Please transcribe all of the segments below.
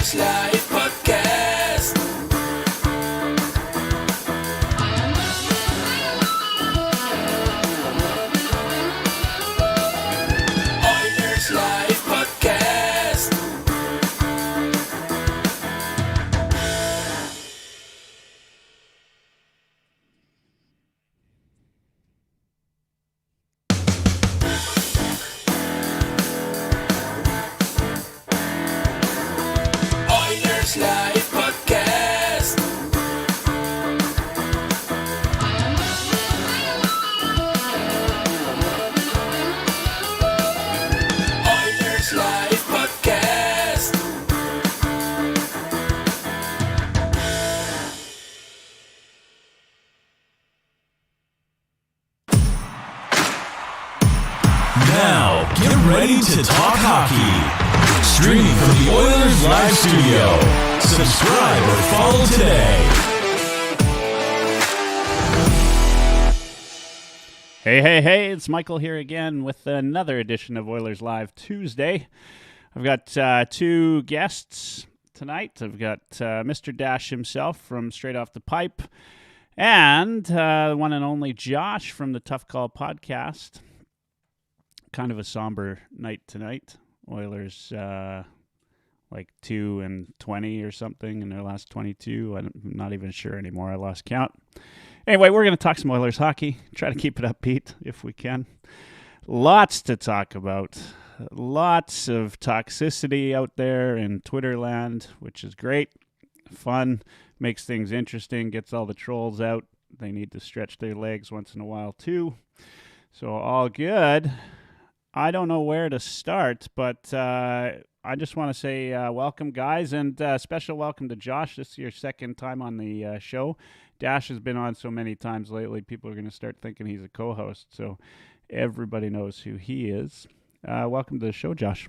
Oilerslive Podcast. Oilerslive Podcast. Oilerslive Podcast. Oilerslive Podcast. Now, get ready to talk hockey. Streaming from the Oilers Live Studio. Subscribe or follow today. Hey, it's Michael here again with another edition of Oilers Live Tuesday. I've got two guests tonight. I've got Mr. Dash himself from Straight Off the Pipe and the one and only Josh from the Tough Call podcast. Kind of a somber night tonight. Oilers like 2-20 or something in their last 22. I'm not even sure anymore. I lost count. Anyway, we're going to talk some Oilers hockey. Try to keep it upbeat if we can. Lots to talk about. Lots of toxicity out there in Twitter land, which is great. Fun. Makes things interesting. Gets all the trolls out. They need to stretch their legs once in a while too. So all good. I don't know where to start, but I just want to say welcome, guys, and special welcome to Josh. This is your second time on the show. Dash has been on so many times lately, people are going to start thinking he's a co-host, so everybody knows who he is. Welcome to the show, Josh.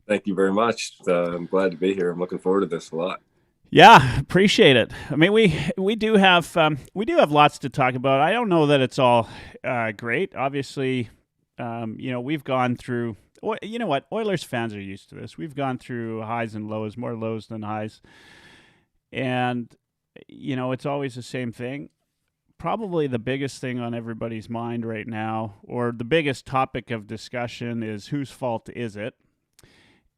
Thank you very much. I'm glad to be here. I'm looking forward to this a lot. Yeah, appreciate it. I mean, we do have lots to talk about. I don't know that it's all great. Obviously, we've gone through. You know what? Oilers fans are used to this. We've gone through highs and lows, more lows than highs, and it's always the same thing. Probably the biggest thing on everybody's mind right now, or the biggest topic of discussion, is whose fault is it?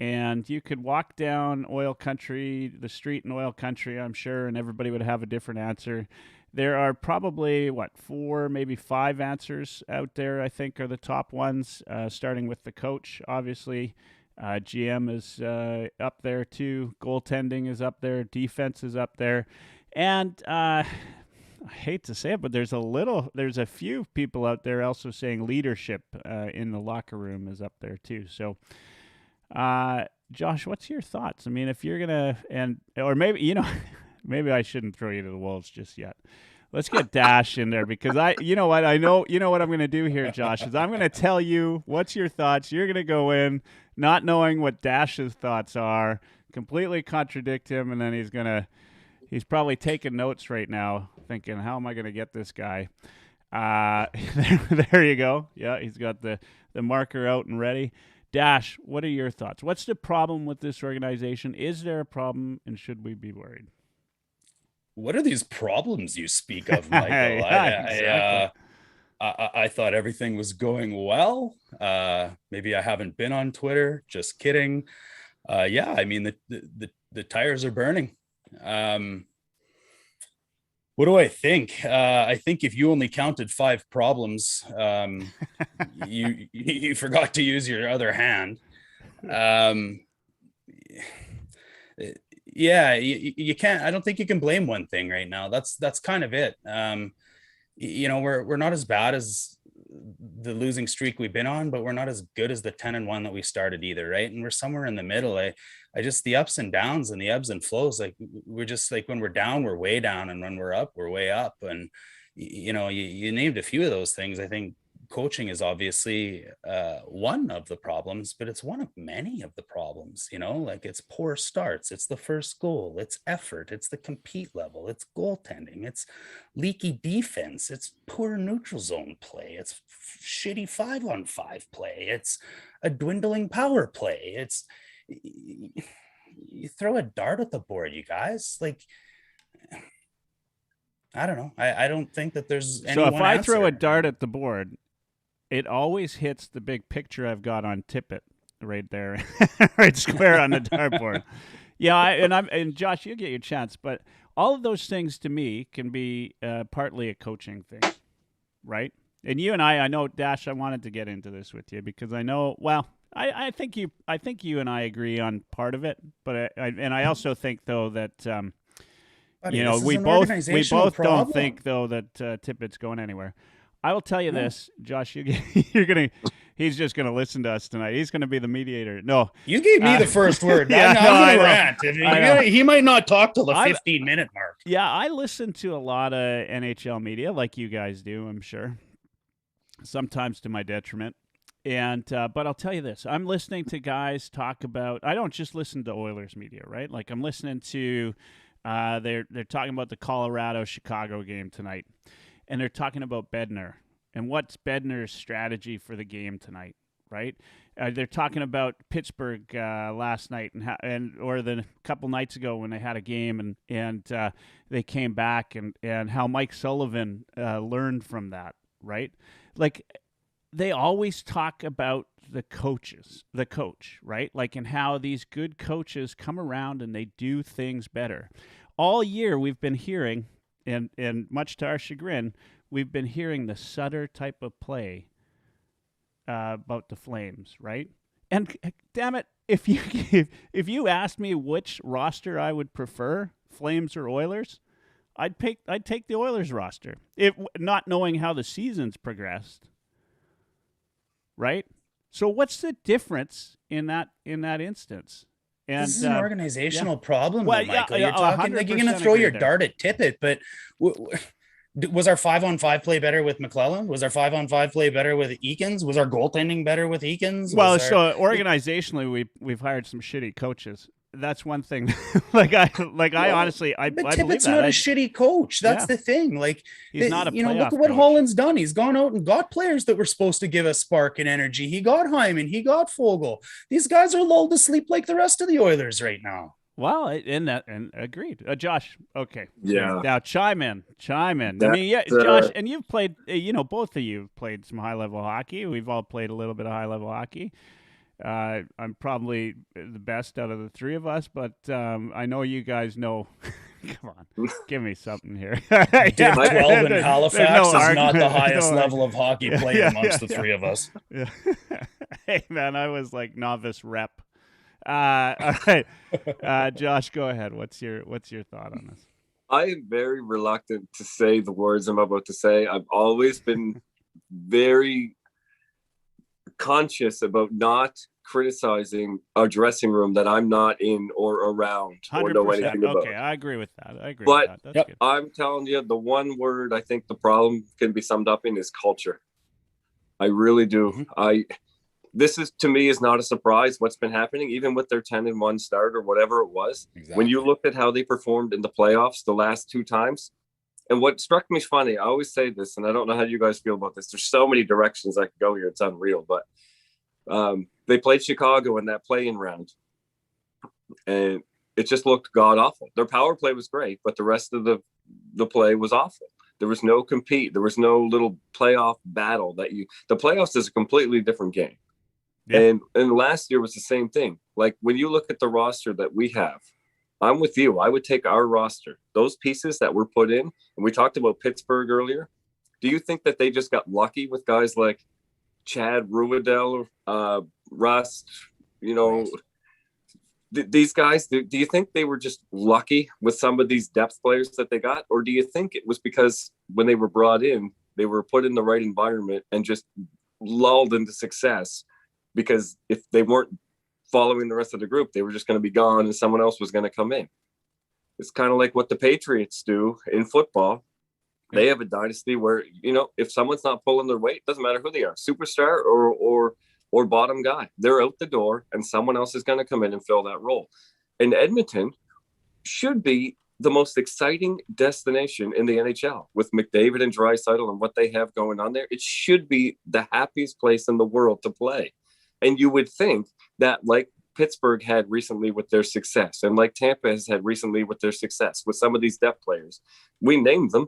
And you could walk down oil country, the street in oil country, I'm sure, and everybody would have a different answer. There are probably, 4, maybe 5 answers out there, I think, are the top ones, starting with the coach, obviously. GM is up there, too. Goaltending is up there. Defense is up there. And I hate to say it, but there's a few people out there also saying leadership in the locker room is up there, too. So, Josh, what's your thoughts? I mean, if you're going to, or maybe, maybe I shouldn't throw you to the wolves just yet. Let's get Dash in there because I know what I'm going to do here, Josh, is I'm going to tell you what's your thoughts. You're going to go in not knowing what Dash's thoughts are, completely contradict him, and then he's probably taking notes right now thinking, how am I going to get this guy? There you go. Yeah, he's got the marker out and ready. Dash, what are your thoughts? What's the problem with this organization? Is there a problem, and should we be worried? What are these problems you speak of, Michael? Exactly. I thought everything was going well. Maybe I haven't been on Twitter. Just kidding. I mean, the tires are burning. What do I think? I think if you only counted 5 problems, you forgot to use your other hand. You can't. I don't think you can blame one thing right now. That's kind of it. We're not as bad as the losing streak we've been on, but we're not as good as the 10-1 that we started either, right? And we're somewhere in the middle. I just, the ups and downs and the ebbs and flows, like we're just like, when we're down, we're way down, and when we're up, we're way up. And you named a few of those things. I think coaching is obviously one of the problems, but it's one of many of the problems. Like it's poor starts, it's the first goal, it's effort, it's the compete level, it's goaltending, it's leaky defense, it's poor neutral zone play, it's shitty 5-on-5 play, it's a dwindling power play, it's you throw a dart at the board, you guys. Like, I don't know. I don't think that there's any So if one I answer. throw a dart at the board, it always hits the big picture I've got on Tippett right there, right square on the dartboard. Yeah, and Josh, you get your chance, but all of those things to me can be partly a coaching thing, right? And you and I know, Dash, I wanted to get into this with you because I know. Well, I think you and I agree on part of it, but I also think though that Buddy, you know this is we an both organizational don't problem. think though that Tippett's going anywhere. I will tell you this, Josh. You're gonna. He's just gonna listen to us tonight. He's gonna be the mediator. No, You gave me the first word. Yeah, I'm no, I going know. to rant. I know. He might not talk till the 15-minute mark. yeah, I listen to a lot of NHL media, like you guys do. I'm sure, sometimes to my detriment. And but I'll tell you this: I'm listening to guys talk about. I don't just listen to Oilers media, right? Like I'm listening to. They're talking about the Colorado-Chicago game tonight, and they're talking about Bednar and what's Bednar's strategy for the game tonight, right? They're talking about Pittsburgh last night or the couple nights ago when they had a game and they came back and how Mike Sullivan learned from that, right? Like they always talk about the coach, right? Like and how these good coaches come around and they do things better. All year we've been hearing, and much to our chagrin, we've been hearing the Sutter type of play about the Flames, right? And damn it, if you asked me which roster I would prefer, Flames or Oilers, I'd take the Oilers roster. Not knowing how the season's progressed, right? So what's the difference in that instance? And This is an organizational problem, Well, though, Michael. yeah, You're talking like you're going to 100% throw your agree there. dart at Tippett, but was our 5-on-5 play better with McClellan? Was our 5-on-5 play better with Eakins? Was our goaltending better with Eakins? Well, Was so organizationally, we've hired some shitty coaches. That's one thing. I honestly, I But believe Tippett's that. not a shitty coach. That's Yeah. the thing. Like, He's not a look playoff at what coach. Holland's done. He's gone out and got players that were supposed to give us spark and energy. He got Hyman. He got Fogle. These guys are lulled to sleep like the rest of the Oilers right now. Well, and agreed. Josh, okay. Yeah. Now chime in. I mean, yeah, That's, Josh, and you've played. Both of you have played some high level hockey. We've all played a little bit of high level hockey. I'm probably the best out of the three of us, but I know you guys know. Come on, give me something here. Dick 12 in Halifax is not argument. the highest No level of hockey played amongst the three of us. Yeah. Hey, man, I was like novice rep. All right, Josh, go ahead. What's your thought on this? I am very reluctant to say the words I'm about to say. I've always been very conscious about not criticizing a dressing room that I'm not in or around or know 100%. anything about. Okay, I agree with that. But with that. That's good. I'm telling you, the one word I think the problem can be summed up in is culture. I really do. This is, to me, is not a surprise what's been happening, even with their 10-1 start or whatever it was. Exactly. When you looked at how they performed in the playoffs the last two times, and what struck me funny, I always say this, and I don't know how you guys feel about this. There's so many directions I could go here. It's unreal. But they played Chicago in that play-in round, and it just looked god-awful. Their power play was great, but the rest of the play was awful. There was no compete. There was no little playoff battle. The playoffs is a completely different game. Yeah. And last year was the same thing. Like when you look at the roster that we have, I'm with you. I would take our roster, those pieces that were put in, and we talked about Pittsburgh earlier. Do you think that they just got lucky with guys like Chad Ruedel, Rust, these guys? Do you think they were just lucky with some of these depth players that they got? Or do you think it was because when they were brought in, they were put in the right environment and just lulled into success? Because if they weren't following the rest of the group, they were just going to be gone and someone else was going to come in. It's kind of like what the Patriots do in football. They have a dynasty where, if someone's not pulling their weight, doesn't matter who they are, superstar or bottom guy, they're out the door and someone else is going to come in and fill that role. And Edmonton should be the most exciting destination in the NHL with McDavid and Draisaitl and what they have going on there. It should be the happiest place in the world to play. And you would think that, like Pittsburgh had recently with their success, and like Tampa has had recently with their success with some of these depth players. We named them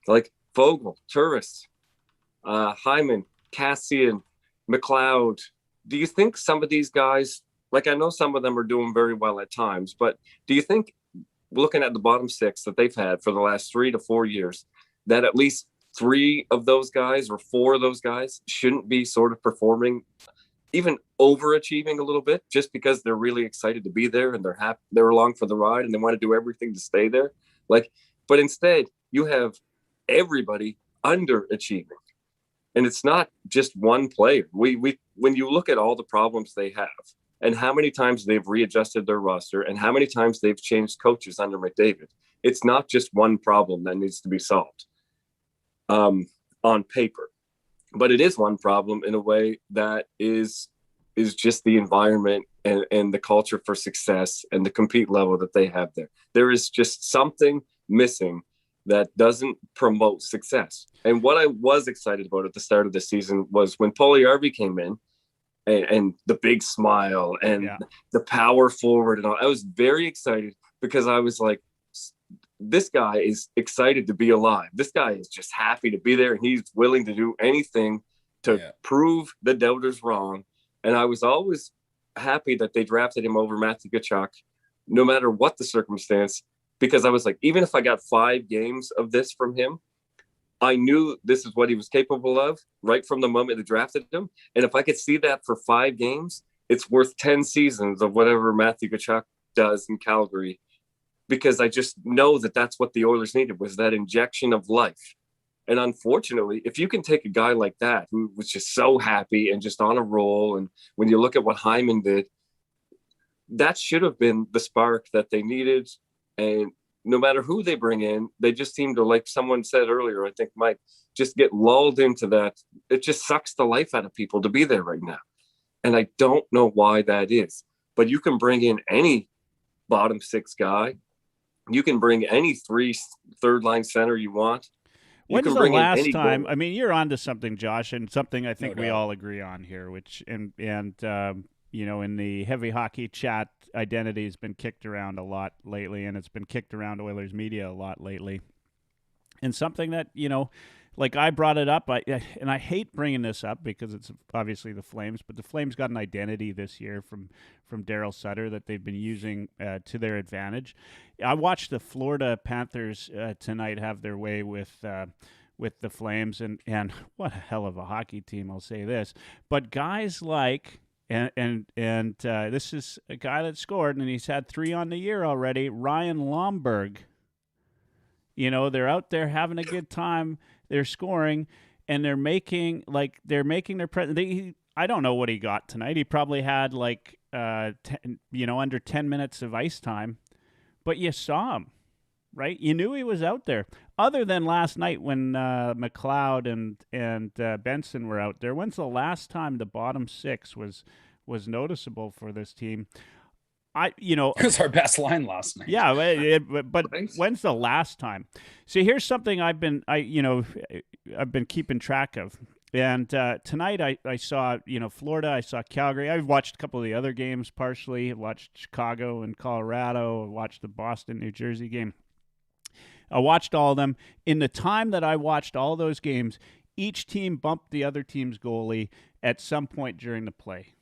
like Vogel, Turris, Hyman, Cassian, McLeod. Do you think some of these guys, like I know some of them are doing very well at times, but do you think, looking at the bottom six that they've had for the last 3 to 4 years, that at least 3 of those guys or 4 of those guys shouldn't be sort of performing, even overachieving a little bit, just because they're really excited to be there and they're happy, they're along for the ride and they want to do everything to stay there? Like, but instead you have everybody underachieving. And it's not just one player. We when you look at all the problems they have and how many times they've readjusted their roster and how many times they've changed coaches under McDavid, it's not just one problem that needs to be solved on paper. But it is one problem in a way that is just the environment and the culture for success and the compete level that they have there. There is just something missing that doesn't promote success. And what I was excited about at the start of the season was when Puljujärvi came in and the big smile and the power forward and all. I was very excited because I was like, this guy is excited to be alive. This guy is just happy to be there, and he's willing to do anything to prove the doubters wrong. And I was always happy that they drafted him over Matthew Tkachuk, no matter what the circumstance, because I was like, even if I got 5 games of this from him, I knew this is what he was capable of right from the moment they drafted him. And if I could see that for 5 games, it's worth 10 seasons of whatever Matthew Tkachuk does in Calgary, because I just know that that's what the Oilers needed, was that injection of life. And unfortunately, if you can take a guy like that, who was just so happy and just on a roll, and when you look at what Hyman did, that should have been the spark that they needed. And no matter who they bring in, they just seem to, like someone said earlier, I think Mike, just get lulled into that. It just sucks the life out of people to be there right now. And I don't know why that is. But you can bring in any bottom 6 guy. You can bring any 3 third-line center you want. When's the last time? I mean, you're onto something, Josh, and something I think we all agree on here. Which and you know, in the heavy hockey chat, identity has been kicked around a lot lately, and it's been kicked around Oilers media a lot lately. And something that, you know, like I brought it up, and I hate bringing this up because it's obviously the Flames, but the Flames got an identity this year from Daryl Sutter that they've been using to their advantage. I watched the Florida Panthers tonight have their way with the Flames, and what a hell of a hockey team, I'll say this. But guys like, and this is a guy that scored, and he's had 3 on the year already, Ryan Lomberg. You know, they're out there having a good time. They're scoring, and they're making their presence. I don't know what he got tonight. He probably had like under 10 minutes of ice time, but you saw him, right? You knew he was out there. Other than last night when McLeod and Benson were out there. When's the last time the bottom 6 was noticeable for this team? It was our best line last night. Yeah, but when's the last time? See, here's something I've been keeping track of. And tonight I saw, Florida, I saw Calgary. I've watched a couple of the other games partially. I watched Chicago and Colorado. I watched the Boston, New Jersey game. I watched all of them. In the time that I watched all those games, each team bumped the other team's goalie at some point during the play.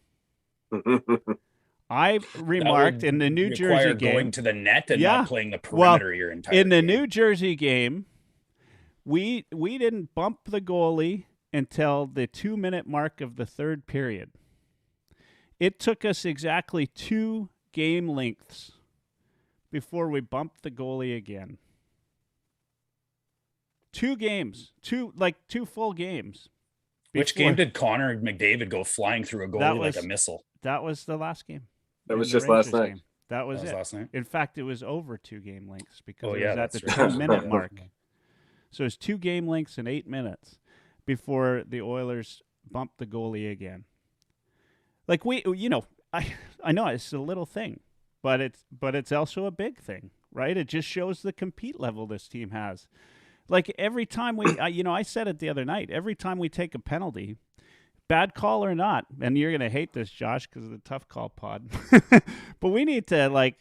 I remarked in the New Jersey game, going to the net and not playing the perimeter your entire in the game. New Jersey game, we didn't bump the goalie until the 2-minute mark of the third period. It took us exactly 2 game lengths before we bumped the goalie again. 2 games, 2 full games. Which game did Connor McDavid go flying through a goalie like a missile? That was the last game. That was just last night. Game. That was it. Last night. In fact, it was over 2 game lengths because it was at the right. 10-minute mark. So it's 2 game lengths in 8 minutes before the Oilers bumped the goalie again. Like I know it's a little thing, but it's also a big thing, right? It just shows the compete level this team has. Like every time I said it the other night, every time we take a penalty, bad call or not, and you're going to hate this, Josh, because of the tough call pod, but we need to, like,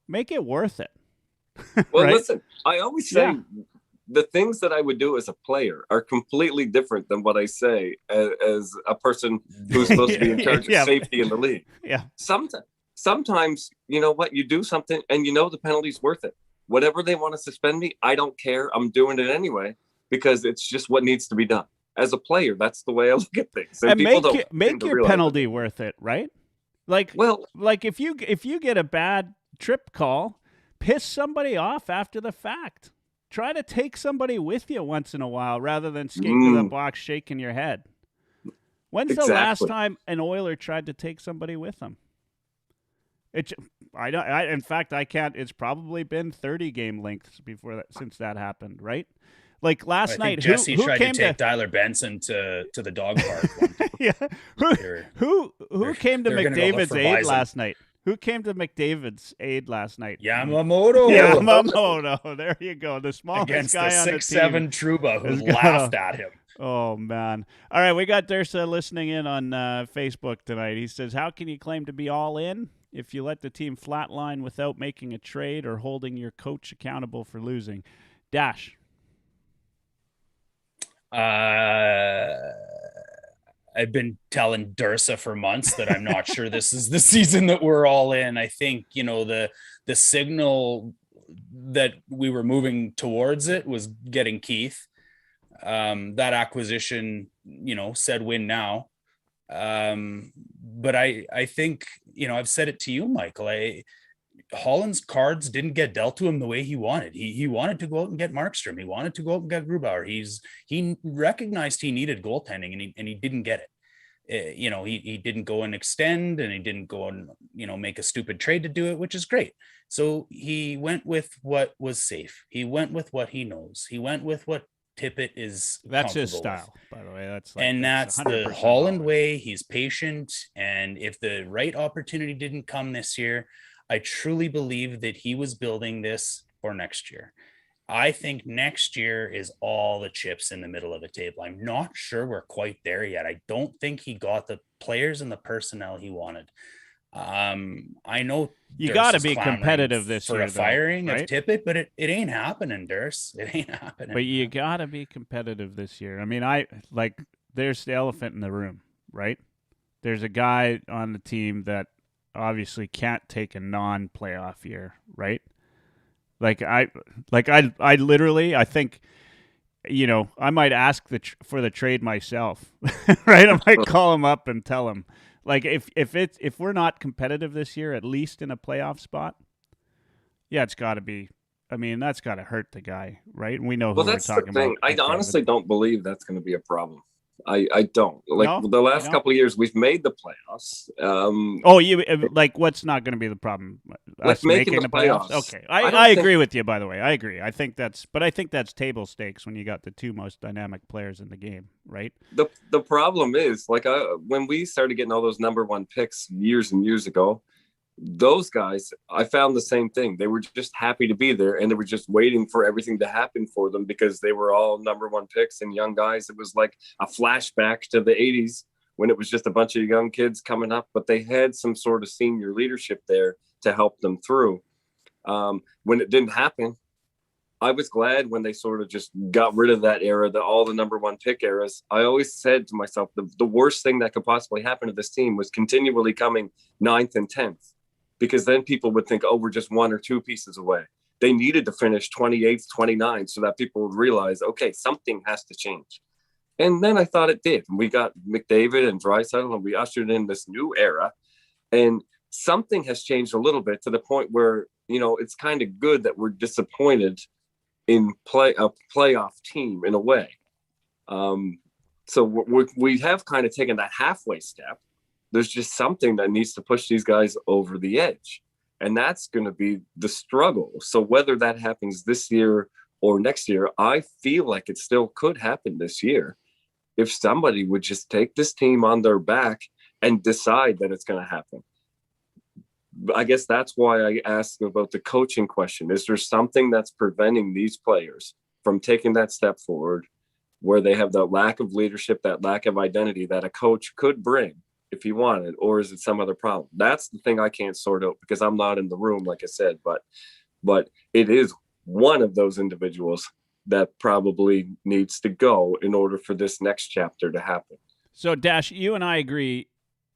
make it worth it. Well, right? listen, I always say the things that I would do as a player are completely different than what I say as a person who's supposed to be in charge of safety in the league. Yeah. Sometimes, you know what, you do something and the penalty's worth it. Whatever they want to suspend me, I don't care. I'm doing it anyway because it's just what needs to be done. As a player, that's the way I look at things. And make your penalty worth it, right? Like if you get a bad trip call, piss somebody off after the fact. Try to take somebody with you once in a while rather than skate to the box shaking your head. When's the last time an Oiler tried to take somebody with them? In fact, I can't. It's probably been 30 game lengths since that happened, right? Like last night, Jesse who tried came to take Tyler Benson to the dog park. Yeah, who came to McDavid's aid last night? Who came to McDavid's aid last night? Yamamoto. There you go. The smallest against guy the on the 6'7" Trouba who laughed at him. Oh, man. All right, we got Dursa listening in on Facebook tonight. He says, how can you claim to be all in if you let the team flatline without making a trade or holding your coach accountable for losing? Dash. I've been telling Dursa for months that I'm not sure this is the season that we're all in. I think, the signal that we were moving towards it was getting Keith. That acquisition, said win now. But I think, I've said it to you, Michael, Holland's cards didn't get dealt to him the way he wanted. He wanted to go out and get Markstrom. He wanted to go out and get Grubauer. He recognized he needed goaltending and he didn't get it. He didn't go and extend and he didn't go and, make a stupid trade to do it, which is great. So he went with what was safe. He went with what he knows. He went with what Tippett is. That's his style, by the way. That's the Holland way. He's patient. And if the right opportunity didn't come this year, I truly believe that he was building this for next year. I think next year is all the chips in the middle of the table. I'm not sure we're quite there yet. I don't think he got the players and the personnel he wanted. I know you got to be competitive this year for a firing of Tippett, but it ain't happening, Durs. It ain't happening. But you got to be competitive this year. I mean, there's the elephant in the room, right? There's a guy on the team that obviously can't take a non-playoff year, right? I literally, I think, I might ask for the trade myself, right? I might call him up and tell him, like, if we're not competitive this year, at least in a playoff spot, it's got to be. I mean, that's got to hurt the guy, right? And we know who we're talking about. I honestly don't believe that's going to be a problem. I don't the last couple of years we've made the playoffs. What's not going to be the problem? Us making the playoffs. Okay, I agree with you. By the way, I agree. I think that's table stakes when you got the two most dynamic players in the game, right? The problem is when we started getting all those number one picks years and years ago, those guys, I found the same thing. They were just happy to be there and they were just waiting for everything to happen for them because they were all number one picks and young guys. It was like a flashback to the 80s when it was just a bunch of young kids coming up, but they had some sort of senior leadership there to help them through. When it didn't happen, I was glad when they sort of just got rid of that era, all the number one pick eras. I always said to myself, the worst thing that could possibly happen to this team was continually coming 9th and 10th. Because then people would think, we're just one or two pieces away. They needed to finish 28th, 29th so that people would realize, okay, something has to change. And then I thought it did. We got McDavid and Draisaitl and we ushered in this new era. And something has changed a little bit to the point where, it's kind of good that we're disappointed in a playoff team in a way. So we have kind of taken that halfway step. There's just something that needs to push these guys over the edge. And that's going to be the struggle. So whether that happens this year or next year, I feel like it still could happen this year. If somebody would just take this team on their back and decide that it's going to happen. I guess that's why I asked about the coaching question. Is there something that's preventing these players from taking that step forward where they have that lack of leadership, that lack of identity that a coach could bring if he wanted, or is it some other problem? That's the thing I can't sort out because I'm not in the room, like I said, but it is one of those individuals that probably needs to go in order for this next chapter to happen. So, Dash, you and I agree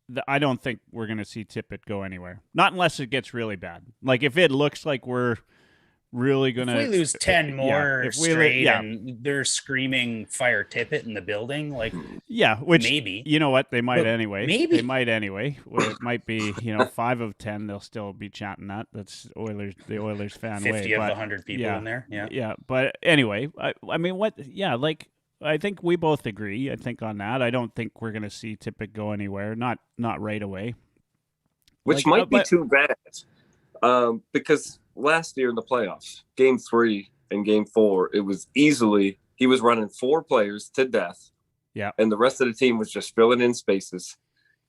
that I don't think we're going to see Tippett go anywhere. Not unless it gets really bad. Like, if it looks like we're really going to... If we lose 10 more if straight and they're screaming fire Tippett in the building, like... Yeah, which... Maybe. You know what? They might anyway. Maybe. They might anyway. Well, it might be, 5 of 10, they'll still be chanting that. That's the Oilers fan 50 way. 50 of 100 people in there. Yeah. Yeah, but anyway, I mean, what... Yeah, like... I think we both agree, I think, on that. I don't think we're going to see Tippett go anywhere, not right away. Which might be too bad, because last year in the playoffs, Game 3 and Game 4, it was easily, he was running 4 players to death, and the rest of the team was just filling in spaces.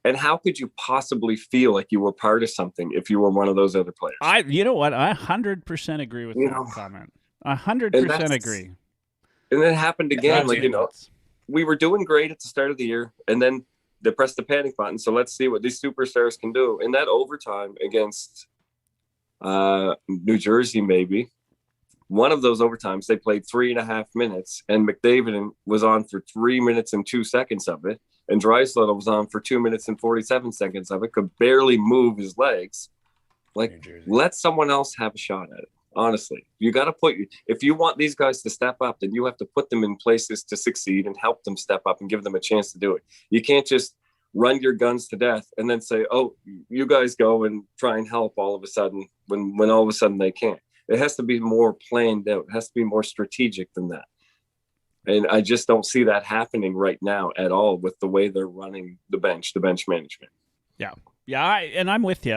And how could you possibly feel like you were part of something if you were one of those other players? You know what? I 100% agree with that comment. 100% agree. And then it happened again. We were doing great at the start of the year, and then they pressed the panic button. So let's see what these superstars can do. In that overtime against New Jersey, maybe, one of those overtimes, they played 3.5 minutes, and McDavid was on for 3 minutes and 2 seconds of it, and Draisaitl was on for 2 minutes and 47 seconds of it, could barely move his legs. Like, let someone else have a shot at it. Honestly, you got to if you want these guys to step up, then you have to put them in places to succeed and help them step up and give them a chance to do it. You can't just run your guns to death and then say, oh, you guys go and try and help all of a sudden when all of a sudden they can't. It has to be more planned out. It has to be more strategic than that. And I just don't see that happening right now at all with the way they're running the bench management. Yeah. Yeah, I'm with you.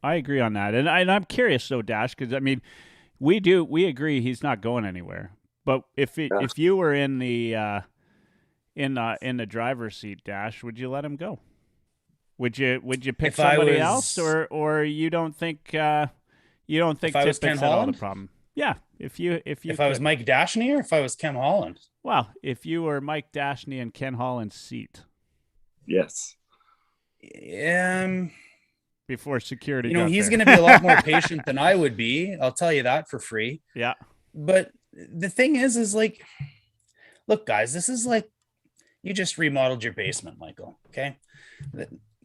I agree on that, and I'm curious though, Dash, because I mean, we agree he's not going anywhere. But if you were in the driver's seat, Dash, would you let him go? Would you pick somebody else, or you don't think Tippett's at all the problem? Yeah, if I was Mike Dashney or if I was Ken Holland. Well, if you were Mike Dashney in Ken Holland's seat, yes. Before security, he's going to be a lot more patient than I would be. I'll tell you that for free. Yeah. But the thing is like, look, guys, this is like you just remodeled your basement, Michael. Okay.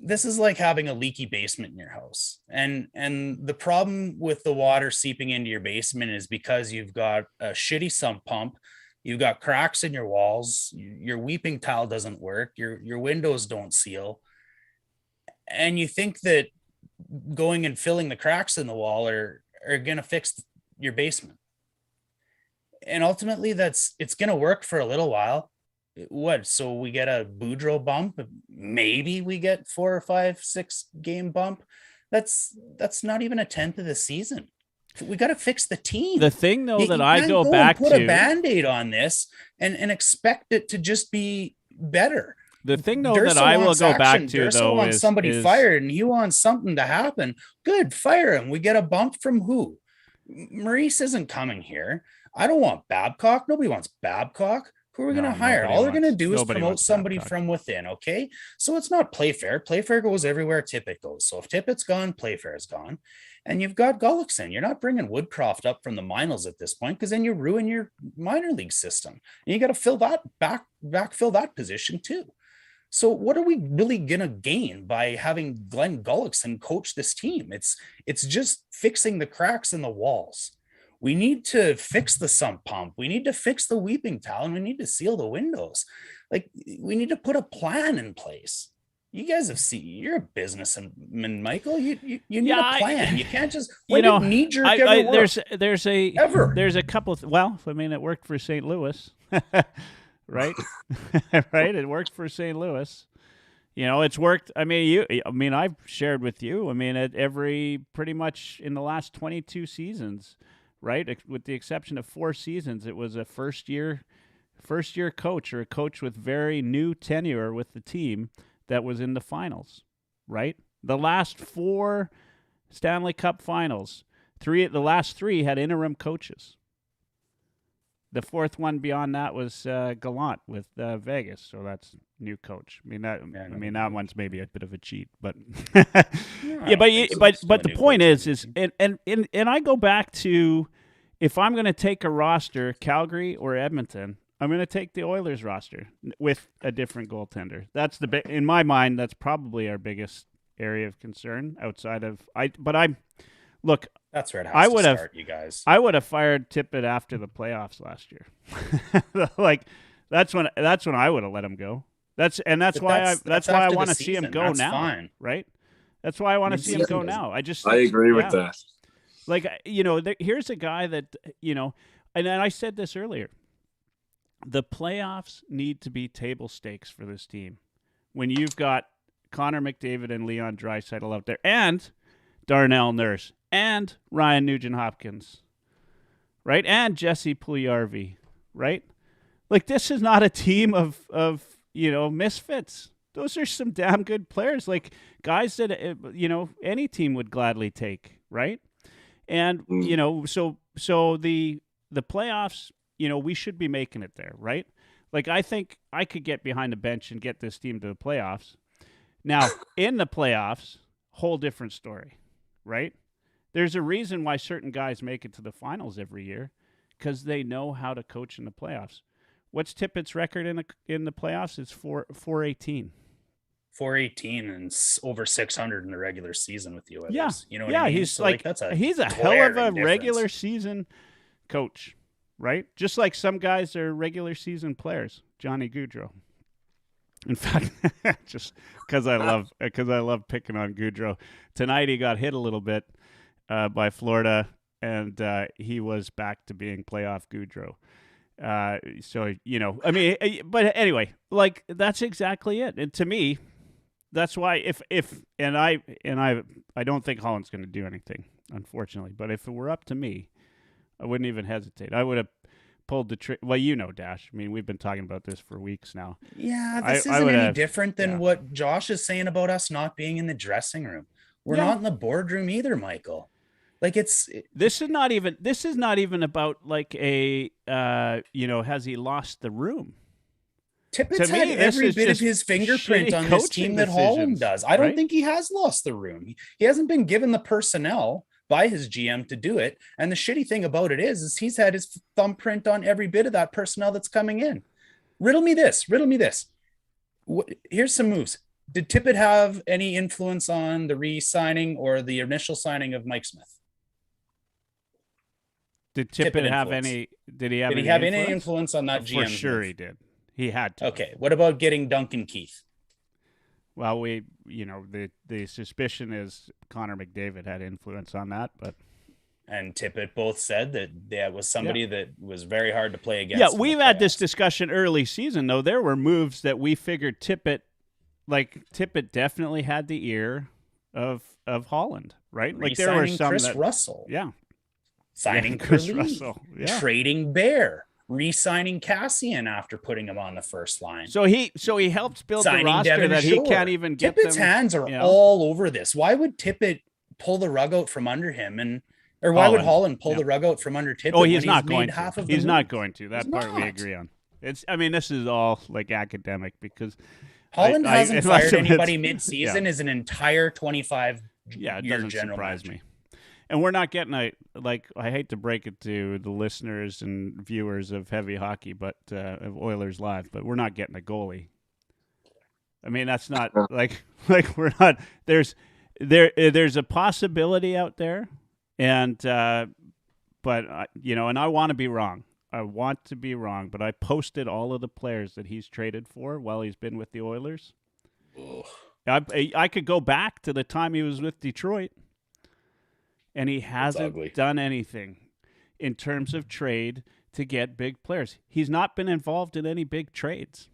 This is like having a leaky basement in your house. And the problem with the water seeping into your basement is because you've got a shitty sump pump. You've got cracks in your walls. Your weeping tile doesn't work. Your windows don't seal. And you think that going and filling the cracks in the wall are going to fix your basement. And ultimately it's going to work for a little while. So we get a Boudreaux bump. Maybe we get 4 or 5, 6 game bump. That's not even a 10th of the season. We got to fix the team. The thing though that I go back to, put a Band-Aid on this and expect it to just be better. The thing, though, that I will go back to, though, wants somebody fired, and he wants something to happen. Good, fire him. We get a bump from who? Maurice isn't coming here. I don't want Babcock. Nobody wants Babcock. Who are we going to hire? All they're going to do is promote somebody from within, okay? So it's not Playfair. Playfair goes everywhere Tippett goes. So if Tippett's gone, Playfair's gone. And you've got Gullickson. You're not bringing Woodcroft up from the minors at this point because then you ruin your minor league system. And you got to fill that backfill that position too. So what are we really going to gain by having Glenn Gullickson coach this team? It's just fixing the cracks in the walls. We need to fix the sump pump. We need to fix the weeping towel, and we need to seal the windows. Like, we need to put a plan in place. You guys have seen, you're a businessman, Michael. You need a plan. You can't just knee jerk ever work? There's a couple of, it worked for St. Louis. Right? Right? It worked for St. Louis. It's worked. I've shared with you, pretty much in the last 22 seasons, right? With the exception of 4 seasons, it was a first year coach or a coach with very new tenure with the team that was in the finals, right? The last 4 Stanley Cup finals, the last 3 had interim coaches. The fourth one beyond that was Gallant with Vegas, so that's new coach. I mean that one's maybe a bit of a cheat, but yeah, but the point is and I go back to, if I'm going to take a roster, Calgary or Edmonton, I'm going to take the Oilers roster with a different goaltender. That's in my mind, that's probably our biggest area of concern outside of look. That's where it has to start, you guys. I would have fired Tippett after the playoffs last year. Like that's when I would have let him go. That's why I want to see him go now. Fine. Right? That's why I want to see him go now. I agree with that. Like, here's a guy that, and I said this earlier. The playoffs need to be table stakes for this team. When you've got Connor McDavid and Leon Draisaitl out there, and Darnell Nurse, and Ryan Nugent-Hopkins, right? And Jesse Puljujarvi, right? Like, this is not a team of misfits. Those are some damn good players, like guys that, any team would gladly take, right? And, so the playoffs, we should be making it there, right? Like, I think I could get behind the bench and get this team to the playoffs. Now, in the playoffs, whole different story, right? There's a reason why certain guys make it to the finals every year, because they know how to coach in the playoffs. What's Tippett's record in the playoffs? It's 418. 418 and over 600 in the regular season with the Oilers. Yeah, you know what I mean? He's he's a hell of a regular season coach, right? Just like some guys are regular season players. Johnny Gaudreau. In fact, just because I love picking on Gaudreau. Tonight he got hit a little bit by Florida, and he was back to being playoff Gaudreau. But anyway, like, that's exactly it. And to me, that's why I don't think Holland's going to do anything, unfortunately. But if it were up to me, I wouldn't even hesitate. I would have pulled the trigger. Well, Dash. I mean, we've been talking about this for weeks now. Yeah, this isn't any different than what Josh is saying about us not being in the dressing room. We're not in the boardroom either, Michael. Like, this is not even about like a has he lost the room? Tippett's had every bit of his fingerprint on this team that Holland does. I don't think he has lost the room. He hasn't been given the personnel by his GM to do it. And the shitty thing about it is he's had his thumbprint on every bit of that personnel that's coming in. Riddle me this. Here's some moves. Did Tippett have any influence on the re-signing or the initial signing of Mike Smith? Did Tippett have any? Did he have any influence on that GM? For sure, he did. He had to. Okay. What about getting Duncan Keith? Well, the suspicion is Connor McDavid had influence on that, but and Tippett both said that was somebody that was very hard to play against. Yeah, we've had this discussion early season though. There were moves that we figured Tippett definitely had the ear of Holland, right? Like, there were some Chris Russell. Yeah. Signing Chris Curly, Russell. Yeah. Trading Bear, re-signing Cassian after putting him on the first line. So he helped build the roster Devin that Shore. He can't even get. Tippett's hands are all over this. Why would Tippett pull the rug out from under him, or why would Holland pull the rug out from under Tippett? Oh, he's not going to. He's not going to. That part we agree on. This is all like academic because Holland hasn't fired anybody mid-season is an entire 25 it doesn't surprise me. And we're not getting I hate to break it to the listeners and viewers of heavy hockey, but of Oilers Live, but we're not getting a goalie. I mean, that's not like we're not. There's a possibility out there, and but and I want to be wrong. I want to be wrong, but I posted all of the players that he's traded for while he's been with the Oilers. I could go back to the time he was with Detroit. And he hasn't done anything in terms of trade to get big players. He's not been involved in any big trades.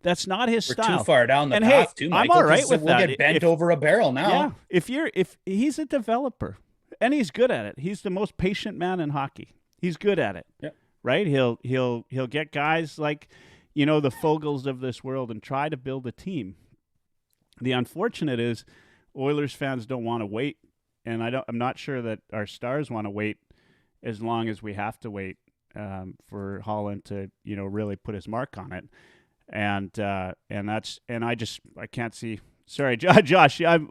That's not his style. We're too far down the path, too, Michael. I'm all right with that. We'll get bent over a barrel now. Yeah, if he's a developer, and he's good at it. He's the most patient man in hockey. He's good at it. Yep. Right? He'll get guys like, the Fogels of this world and try to build a team. The unfortunate is Oilers fans don't want to wait. And I'm not sure that our stars want to wait as long as we have to wait for Holland to, really put his mark on it. And I can't see. Sorry, Josh. I'm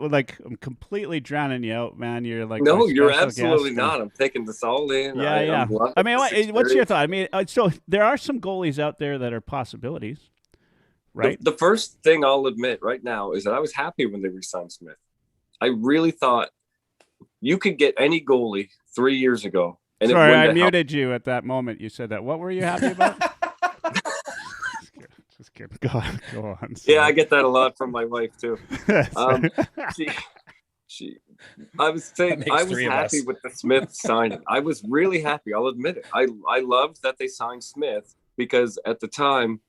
completely drowning you out, man. You're like, no, my you're special absolutely guest, not. I'm taking this all in. Yeah. I'm loving I mean, this what's your experience. thought? I mean, so there are some goalies out there that are possibilities, right? The first thing I'll admit right now is that I was happy when they re-signed Smith. I really thought you could get any goalie 3 years ago. And Sorry, it I wouldn't have muted you at that moment. You said that. What were you happy about? Just kidding. Go on. Yeah, I get that a lot from my wife too. I was saying I was happy with the Smith signing. I was really happy. I'll admit it. I loved that they signed Smith because at the time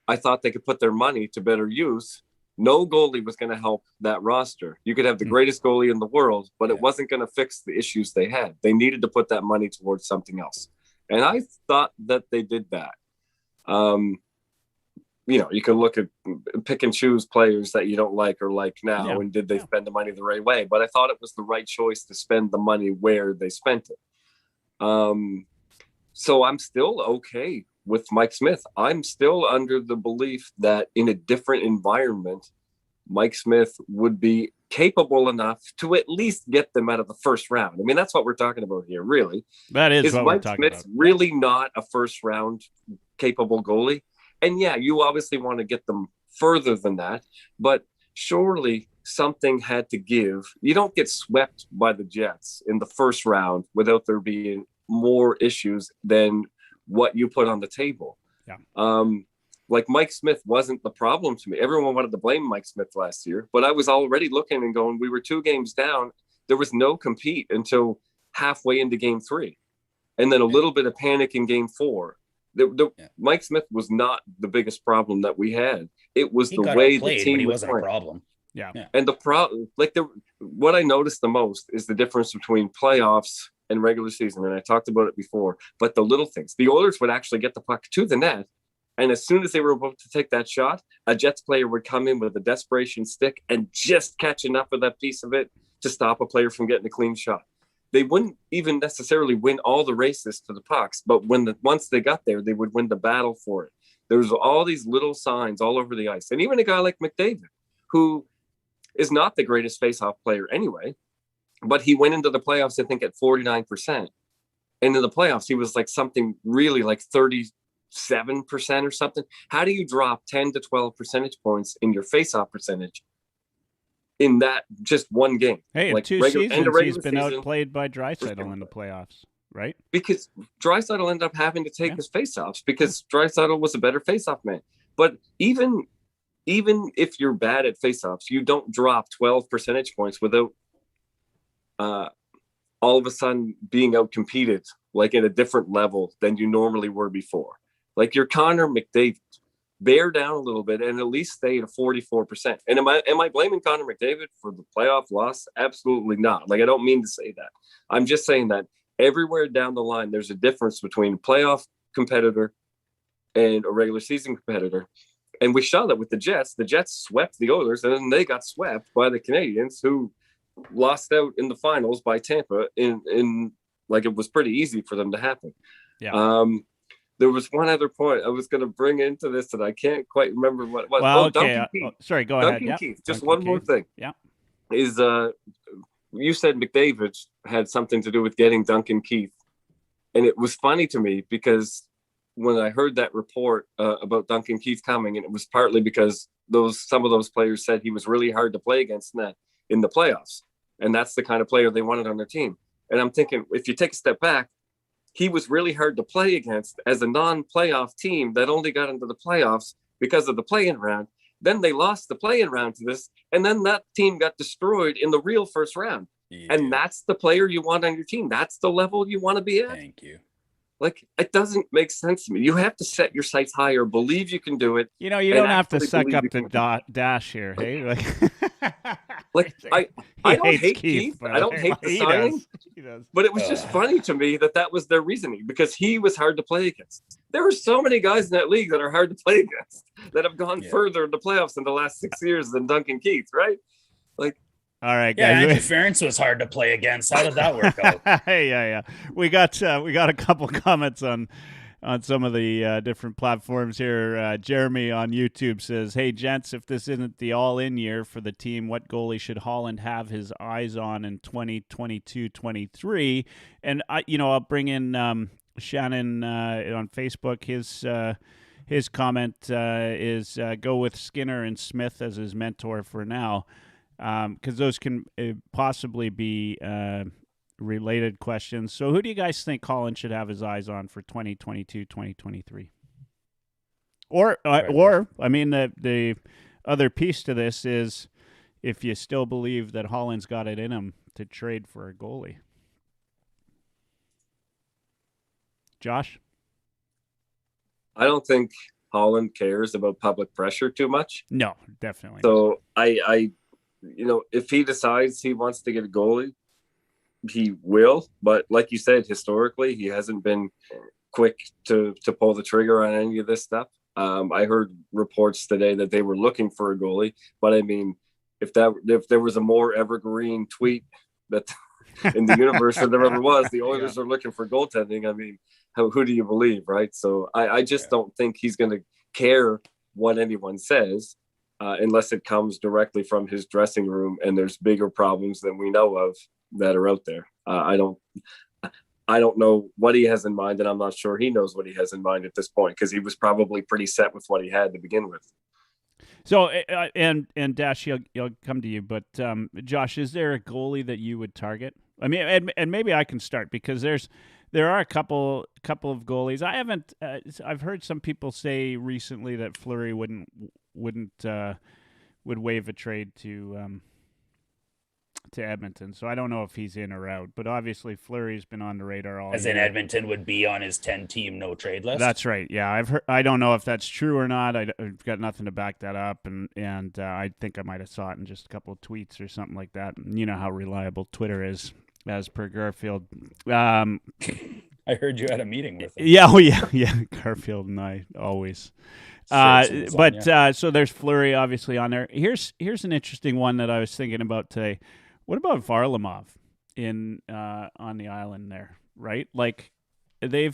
I thought they could put their money to better use. No goalie was going to help that roster. You could have the greatest goalie in the world, but it wasn't going to fix the issues they had. They needed to put that money towards something else. And I thought that they did that. You can look at pick and choose players that you don't like or like now, and did they spend the money the right way? But I thought it was the right choice to spend the money where they spent it. So I'm still okay with Mike Smith. I'm still under the belief that in a different environment, Mike Smith would be capable enough to at least get them out of the first round. I mean, that's what we're talking about here, really. That is what we're Mike talking Smith about. really not a first round capable goalie? And yeah, you obviously want to get them further than that, but surely something had to give. You don't get swept by the Jets in the first round without there being more issues than what you put on the table. Yeah. Like Mike Smith wasn't the problem to me. Everyone wanted to blame Mike Smith last year, but I was already looking and going, we were 2 games down. There was no compete until halfway into game 3. And then a little bit of panic in game 4. Mike Smith was not the biggest problem that we had. It was the way the team he was wasn't playing. a problem. Yeah. And the problem, what I noticed the most is the difference between playoffs and regular season. And I talked about it before, but the little things. The Oilers would actually get the puck to the net. And as soon as they were about to take that shot, a Jets player would come in with a desperation stick and just catch enough of that piece of it to stop a player from getting a clean shot. They wouldn't even necessarily win all the races to the pucks, but once they got there, they would win the battle for it. There was all these little signs all over the ice. And even a guy like McDavid, who is not the greatest faceoff player anyway, but he went into the playoffs, I think, at 49%. And in the playoffs, he was like something really like 37% or something. How do you drop 10 to 12 percentage points in your faceoff percentage in that just one game? Hey, in like 2 seasons, he's been outplayed by Draisaitl in the playoffs, right? Because Draisaitl ended up having to take his faceoffs because Draisaitl was a better faceoff man. But even if you're bad at faceoffs, you don't drop 12 percentage points without all of a sudden being outcompeted like in a different level than you normally were before. Like you're Connor McDavid. Bear down a little bit and at least stay at 44%. And am I blaming Connor McDavid for the playoff loss? Absolutely not. Like, I don't mean to say that. I'm just saying that everywhere down the line, there's a difference between a playoff competitor and a regular season competitor. And we saw that with the Jets. The Jets swept the Oilers, and then they got swept by the Canadians, who lost out in the finals by Tampa in like it was pretty easy for them to happen. Yeah. There was one other point I was going to bring into this, and I can't quite remember what it was. Well, okay. Duncan Keith. Sorry, go Duncan ahead. Keith. Just Duncan one Keith. more thing. Yeah. Is you said McDavid had something to do with getting Duncan Keith, and it was funny to me because when I heard that report about Duncan Keith coming, and it was partly because some of those players said he was really hard to play against in the playoffs, and that's the kind of player they wanted on their team. And I'm thinking, if you take a step back, he was really hard to play against as a non-playoff team that only got into the playoffs because of the play-in round. Then they lost the play-in round to this, and then that team got destroyed in the real first round. And that's the player you want on your team. That's the level you want to be at. Thank you. Like, it doesn't make sense to me. You have to set your sights higher, believe you can do it. You know, you don't have to suck up to Dash here, hey? Like I don't hate Keith. but I don't hate the signing. He does. But it was just funny to me that was their reasoning, because he was hard to play against. There are so many guys in that league that are hard to play against that have gone further in the playoffs in the last 6 years than Duncan Keith, right? Like, All right, Yeah, guys. interference was hard to play against. How did that work out? Yeah. We got a couple comments on some of the different platforms here. Jeremy on YouTube says, "Hey gents, if this isn't the all-in year for the team, what goalie should Holland have his eyes on in 2022-23?" And I'll bring in Shannon on Facebook. His comment is go with Skinner and Smith as his mentor for now. Because those can possibly be related questions. So who do you guys think Holland should have his eyes on for 2022-2023? Or I mean, the other piece to this is if you still believe that Holland's got it in him to trade for a goalie. Josh? I don't think Holland cares about public pressure too much. No, definitely. So I if he decides he wants to get a goalie, he will. But like you said, historically, he hasn't been quick to pull the trigger on any of this stuff. I heard reports today that they were looking for a goalie, but I mean, if there was a more evergreen tweet that in the universe that there ever was, the Oilers are looking for goaltending. I mean, who do you believe, right? So I just don't think he's going to care what anyone says. Unless it comes directly from his dressing room and there's bigger problems than we know of that are out there. I don't know what he has in mind, and I'm not sure he knows what he has in mind at this point because he was probably pretty set with what he had to begin with. So, and Dash, he'll come to you, but Josh, is there a goalie that you would target? I mean, and maybe I can start because there are a couple of goalies. I haven't. I've heard some people say recently that Fleury would waive a trade to Edmonton. So I don't know if he's in or out. But obviously Fleury's been on the radar all As year. in Edmonton would be on his 10-team no trade list. That's right. Yeah, I've heard. I don't know if that's true or not. I've got nothing to back that up, and I think I might have saw it in just a couple of tweets or something like that. And you know how reliable Twitter is, as per Garfield. I heard you had a meeting with him. Yeah. Garfield and I always. So there's Fleury obviously on there. Here's an interesting one that I was thinking about today. What about Varlamov on the island there, right? Like they're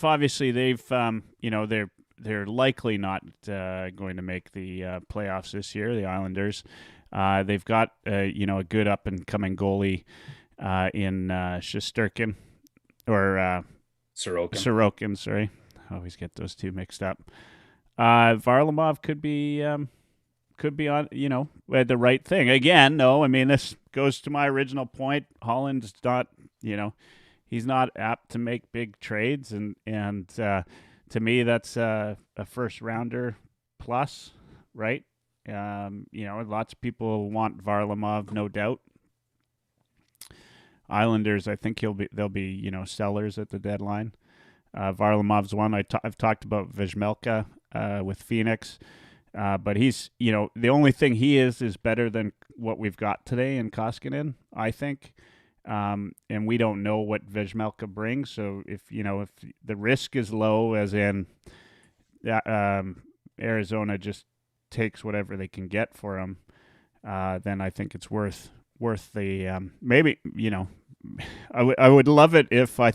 likely not going to make the playoffs this year, the Islanders. They've got a good up and coming goalie in Shesterkin or Sorokin, sorry. I always get those two mixed up. Varlamov could be on, the right thing. Again, no, I mean, this goes to my original point. Holland's not, he's not apt to make big trades. And to me, that's a first rounder plus, right? Lots of people want Varlamov, no doubt. Islanders, I think they'll be sellers at the deadline. Varlamov's one. I've talked about Vejmelka with Phoenix, but he's the only thing he is better than what we've got today in Koskinen, I think. And we don't know what Vejmelka brings. So if the risk is low, as in Arizona just takes whatever they can get for him, then I think it's worth the maybe. I would love it if I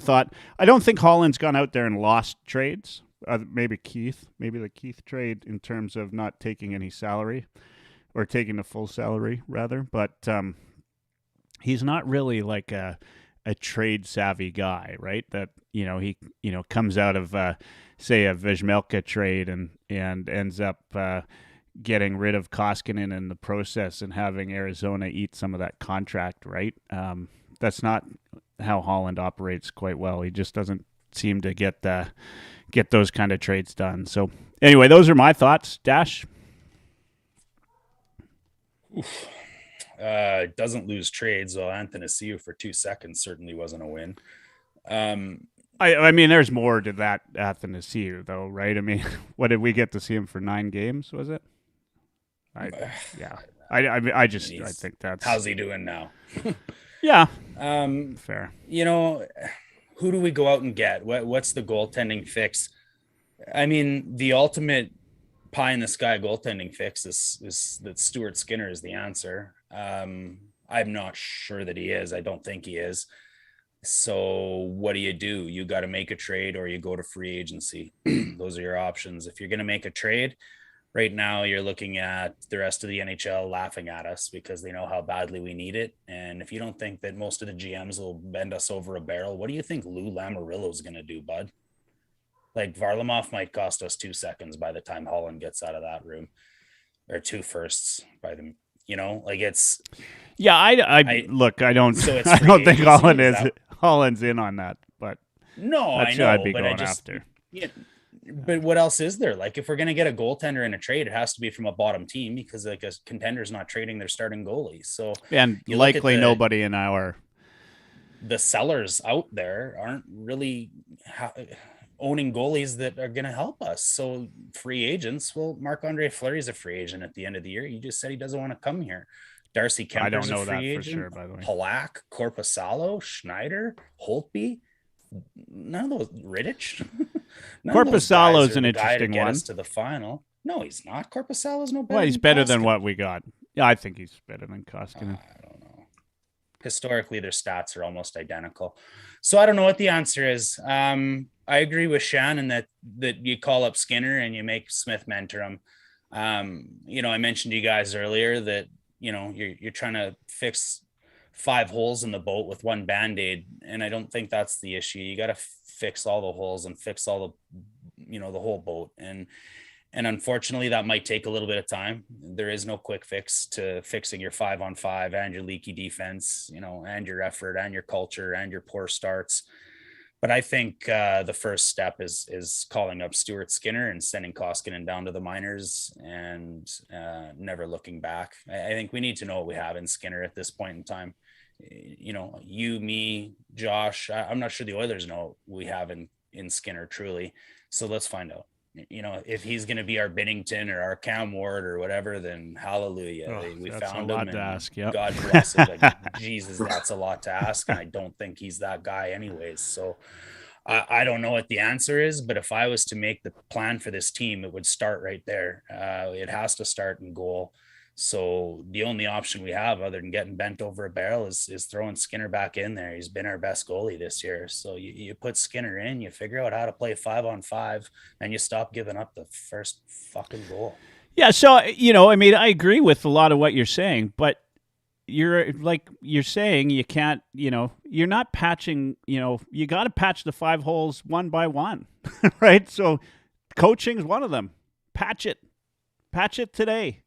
don't think Holland's gone out there and lost trades. Maybe the Keith trade in terms of not taking any salary or taking the full salary rather, but he's not really like a trade savvy guy, right? That he comes out of say a Vejmelka trade and ends up getting rid of Koskinen in the process and having Arizona eat some of that contract, right? That's not how Holland operates quite well. He just doesn't seem to get those kind of trades done. So anyway, those are my thoughts. Dash? Doesn't lose trades. Well, Mciver for 2 seconds certainly wasn't a win. I mean, there's more to that Mciver though, right? I mean, what did we get to see him for 9 games? Was it? I think that's. How's he doing now? Yeah. Fair. Who do we go out and get? What's the goaltending fix? I mean, the ultimate pie in the sky goaltending fix is that Stuart Skinner is the answer. I'm not sure that he is. I don't think he is. So what do? You got to make a trade or you go to free agency. Those are your options. If you're going to make a trade, right now you're looking at the rest of the NHL laughing at us because they know how badly we need it. And if you don't think that most of the GMs will bend us over a barrel, what do you think Lou Lamoriello is going to do, bud? Like Varlamov might cost us 2 seconds by the time Holland gets out of that room, or 2 firsts by them. Like it's. Yeah, I look. I don't. So it's I don't think agency, Holland's in on that, but no, that's I know. who I'd be but going I just, after. Yeah, but what else is there? Like, if we're gonna get a goaltender in a trade, it has to be from a bottom team because like a contender's not trading their starting goalie. So And you look at likely nobody in our. the sellers out there aren't really owning goalies that are going to help us. So free agents, well, Marc-Andre Fleury is a free agent at the end of the year. He just said he doesn't want to come here. Darcy I Kemper's don't know a free that agent. for sure, by the way. Halak, Korpisalo, Schneider, Holtby. None of those. Rittich. Korpisalo's an interesting get one. us to the final. No, he's not. Korpisalo's no better. Well, he's than better than Koskinen. what we got. Yeah, I think he's better than Koskinen. I don't know. Historically, their stats are almost identical. So I don't know what the answer is. I agree with Shannon that you call up Skinner and you make Smith mentor him. I mentioned to you guys earlier that, you're trying to fix 5 holes in the boat with one Band-Aid. And I don't think that's the issue. You got to fix all the holes and fix all the, the whole boat. And unfortunately that might take a little bit of time. There is no quick fix to fixing your 5-on-5 and your leaky defense, and your effort and your culture and your poor starts. But I think the first step is calling up Stuart Skinner and sending Koskinen down to the minors and never looking back. I think we need to know what we have in Skinner at this point in time. You, me, Josh, I'm not sure the Oilers know what we have in Skinner truly. So let's find out. If he's going to be our Binnington or our Cam Ward or whatever, then hallelujah. We found him. To ask, yep. God bless him. Like, Jesus, that's a lot to ask. And I don't think he's that guy anyways. So I don't know what the answer is, but if I was to make the plan for this team, it would start right there. It has to start in goal. So the only option we have other than getting bent over a barrel is throwing Skinner back in there. He's been our best goalie this year. So you put Skinner in, you figure out how to play 5-on-5 and you stop giving up the first fucking goal. Yeah. So, I agree with a lot of what you're saying, but you're saying you can't, you're not patching, you got to patch the 5 holes one by one, right? So coaching's one of them. Patch it today.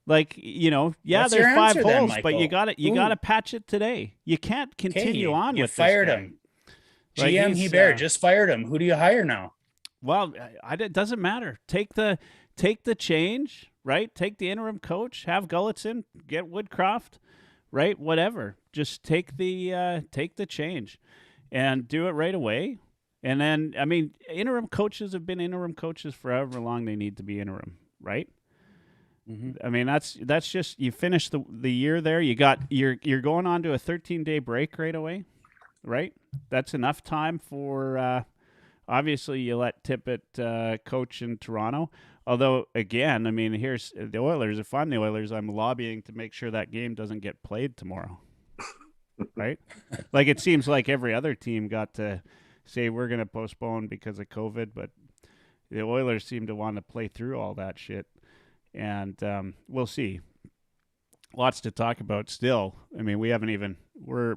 Like, What's there's your 5 answer then, holes, but you Michael? got to patch it today. You can't continue on you with fired this guy. him. Like, GM he's, Hebert just fired him. Who do you hire now? Well, it doesn't matter. Take the change, right? Take the interim coach, have Gulletson, get Woodcroft, right? Whatever. Just take the change and do it right away. And then, interim coaches have been interim coaches for however long they need to be interim, right? Mm-hmm. That's just, you finish the year there. You're going on to a 13-day break right away, right? That's enough time for. Obviously, you let Tippett coach in Toronto. Although, again, here's the Oilers. If I'm the Oilers, I'm lobbying to make sure that game doesn't get played tomorrow, right? Like, it seems like every other team got to say we're going to postpone because of COVID, but the Oilers seem to want to play through all that shit. And we'll see. Lots to talk about still. We haven't even we're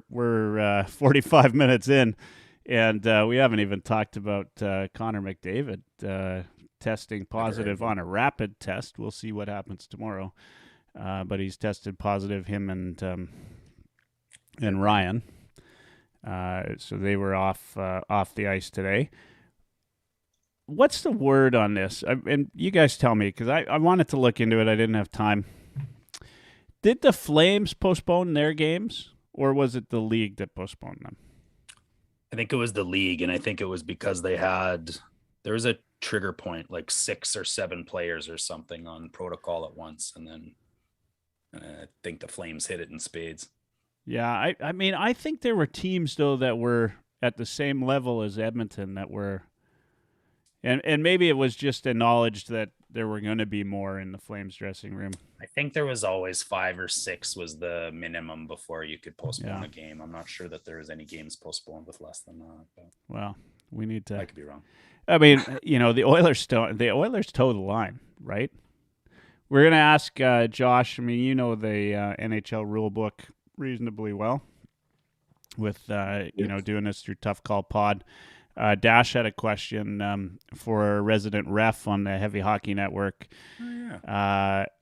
45 minutes in, and we haven't even talked about Connor McDavid testing positive on a rapid test. We'll see what happens tomorrow. But he's tested positive, him and Ryan. So they were off the ice today. What's the word on this? And you guys tell me, because I wanted to look into it. I didn't have time. Did the Flames postpone their games, or was it the league that postponed them? I think it was the league, and I think it was because there was a trigger point, like 6 or 7 players or something on protocol at once, and then I think the Flames hit it in spades. Yeah, I think there were teams, though, that were at the same level as Edmonton that were... And maybe it was just acknowledged that there were going to be more in the Flames dressing room. I think there was always 5 or 6 was the minimum before you could postpone Yeah. a game. I'm not sure that there was any games postponed with less than that. But Well, we need to. I could be wrong. I mean, the Oilers toe the line, right? We're gonna ask Josh. I mean, you know the NHL rule book reasonably well, with doing this through Tough Call Pod. Dash had a question for a resident ref on the Heavy Hockey Network,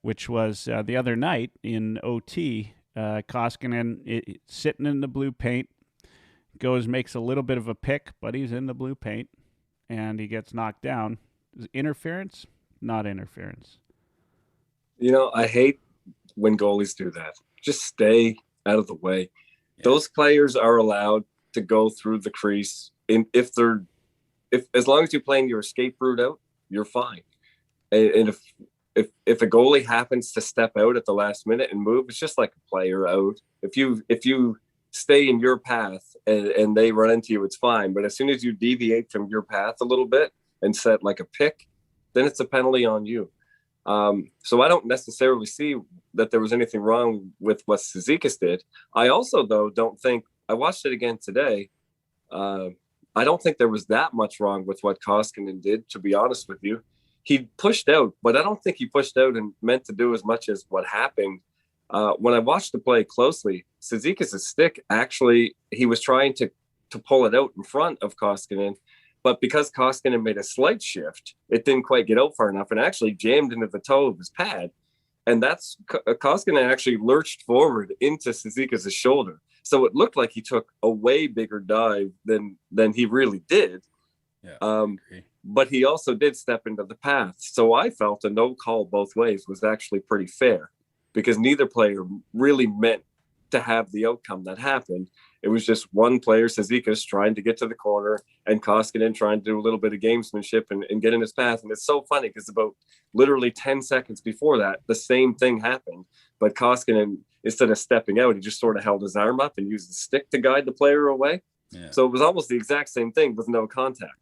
which was the other night in OT. Koskinen sitting in the blue paint, makes a little bit of a pick, but he's in the blue paint, and he gets knocked down. Is it interference? Not interference. I hate when goalies do that. Just stay out of the way. Yeah. Those players are allowed to go through the crease. If as long as you're playing your escape route out, you're fine. And if a goalie happens to step out at the last minute and move, it's just like a player out. If you stay in your path and they run into you, it's fine. But as soon as you deviate from your path a little bit and set like a pick, then it's a penalty on you. So I don't necessarily see that there was anything wrong with what Cizikas did. I also, though, don't think – I watched it again today. I don't think there was that much wrong with what Koskinen did, to be honest with you. He pushed out, but I don't think he pushed out and meant to do as much as what happened. When I watched the play closely, Cizikas' stick, actually, he was trying to pull it out in front of Koskinen, but because Koskinen made a slight shift, it didn't quite get out far enough and actually jammed into the toe of his pad. And that's Koskinen actually lurched forward into Cizikas' shoulder. So it looked like he took a way bigger dive than he really did. Yeah, but he also did step into the path. So I felt a no call both ways was actually pretty fair because neither player really meant to have the outcome that happened. It was just one player, Cizikas, trying to get to the corner and Koskinen trying to do a little bit of gamesmanship and get in his path. And it's so funny because about literally 10 seconds before that, the same thing happened. But Koskinen, instead of stepping out, he just sort of held his arm up and used the stick to guide the player away. Yeah. So it was almost the exact same thing with no contact.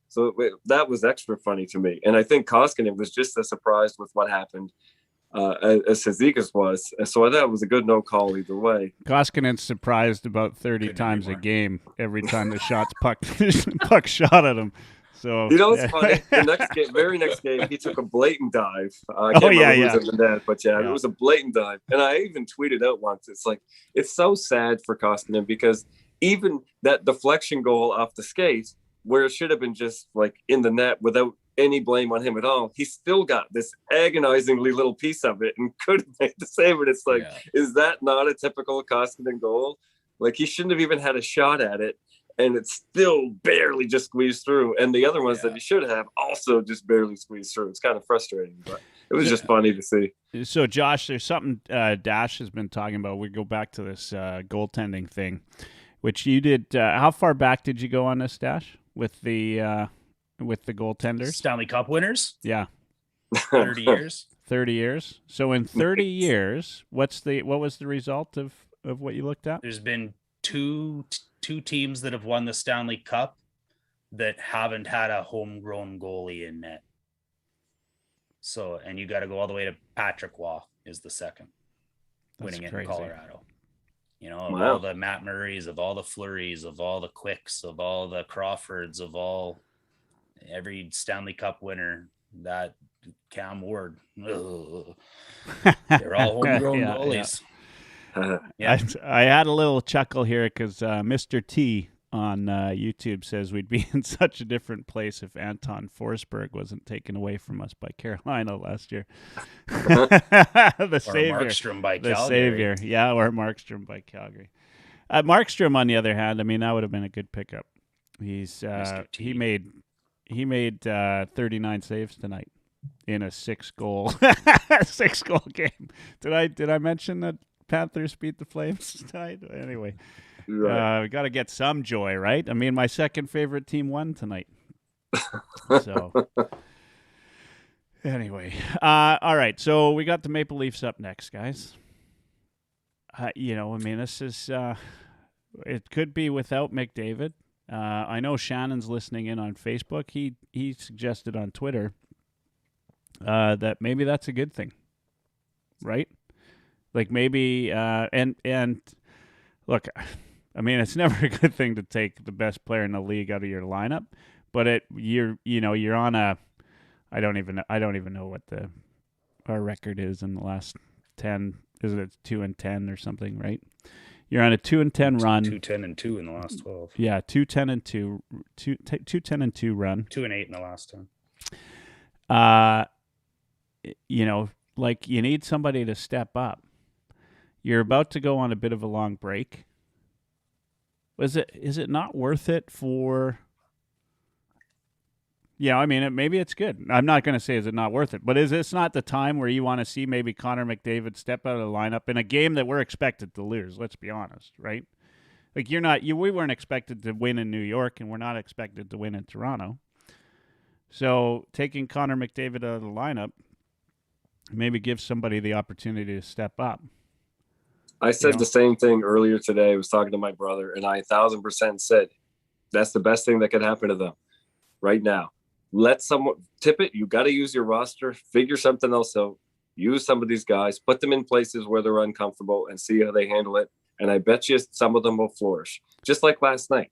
So that was extra funny to me. And I think Koskinen was just as surprised with what happened as Cizikas was. So I thought it was a good no call either way. Koskinen's surprised about 30 times a game every time the puck shot at him. So it's funny. The very next game, he took a blatant dive. I can't remember who was in the net, but it was a blatant dive. And I even tweeted out once, it's so sad for Koskinen because even that deflection goal off the skate, where it should have been just like in the net without any blame on him at all, he still got this agonizingly little piece of it and could have made the save. And it's like, is that not a typical Koskinen goal? Like he shouldn't have even had a shot at it. And it's still barely just squeezed through. And the other ones that he should have also just barely squeezed through. It's kind of frustrating, but it was just funny to see. So, Josh, there's something Dash has been talking about. We go back to this goaltending thing, which you did. How far back did you go on this, Dash, with the goaltenders? Stanley Cup winners? Yeah. 30 years. 30 years. So in 30 years, what was the result of what you looked at? There's been two teams that have won the Stanley Cup that haven't had a homegrown goalie in net. So, and you got to go all the way to Patrick Waugh is the second. That's winning crazy. It in Colorado. Of all the Matt Murrays, of all the Flurries, of all the Quicks, of all the Crawfords, of every Stanley Cup winner, that Cam Ward. They're all homegrown goalies. Yeah. I had a little chuckle here because Mr. T on YouTube says we'd be in such a different place if Anton Forsberg wasn't taken away from us by Carolina last year. The savior. Markstrom by Calgary. The savior. Yeah, or Markstrom by Calgary. Markstrom, on the other hand, I mean, that would have been a good pickup. He made 39 saves tonight in a 6-goal game. Did I mention that Panthers beat the Flames tonight? Anyway, right. We got to get some joy, right? I mean, my second favorite team won tonight. So, anyway, all right. So we got the Maple Leafs up next, guys. I mean, this is it could be without McDavid. I know Shannon's listening in on Facebook. He suggested on Twitter that maybe that's a good thing, right? Like maybe and look, I mean, it's never a good thing to take the best player in the league out of your lineup, but you're on a I don't even know what our record is in the last 10. Is it 2-10 or something, right? You're on a 2-10 run. 2-10-2 in the last 12. Yeah, 2-10-2, 2-10-2 run. 2-8 in the last 10. Like you need somebody to step up. You're about to go on a bit of a long break. Is it not worth it for? Yeah, I mean, maybe it's good. I'm not going to say is it not worth it, but is this not the time where you want to see maybe Connor McDavid step out of the lineup in a game that we're expected to lose? Let's be honest, right? Like we weren't expected to win in New York, and we're not expected to win in Toronto. So taking Connor McDavid out of the lineup maybe gives somebody the opportunity to step up. I said the same thing earlier today. I was talking to my brother, and I 1,000% said that's the best thing that could happen to them right now. Let someone Tippett. You got to use your roster, figure something else out, use some of these guys, put them in places where they're uncomfortable and see how they handle it. And I bet you some of them will flourish. Just like last night,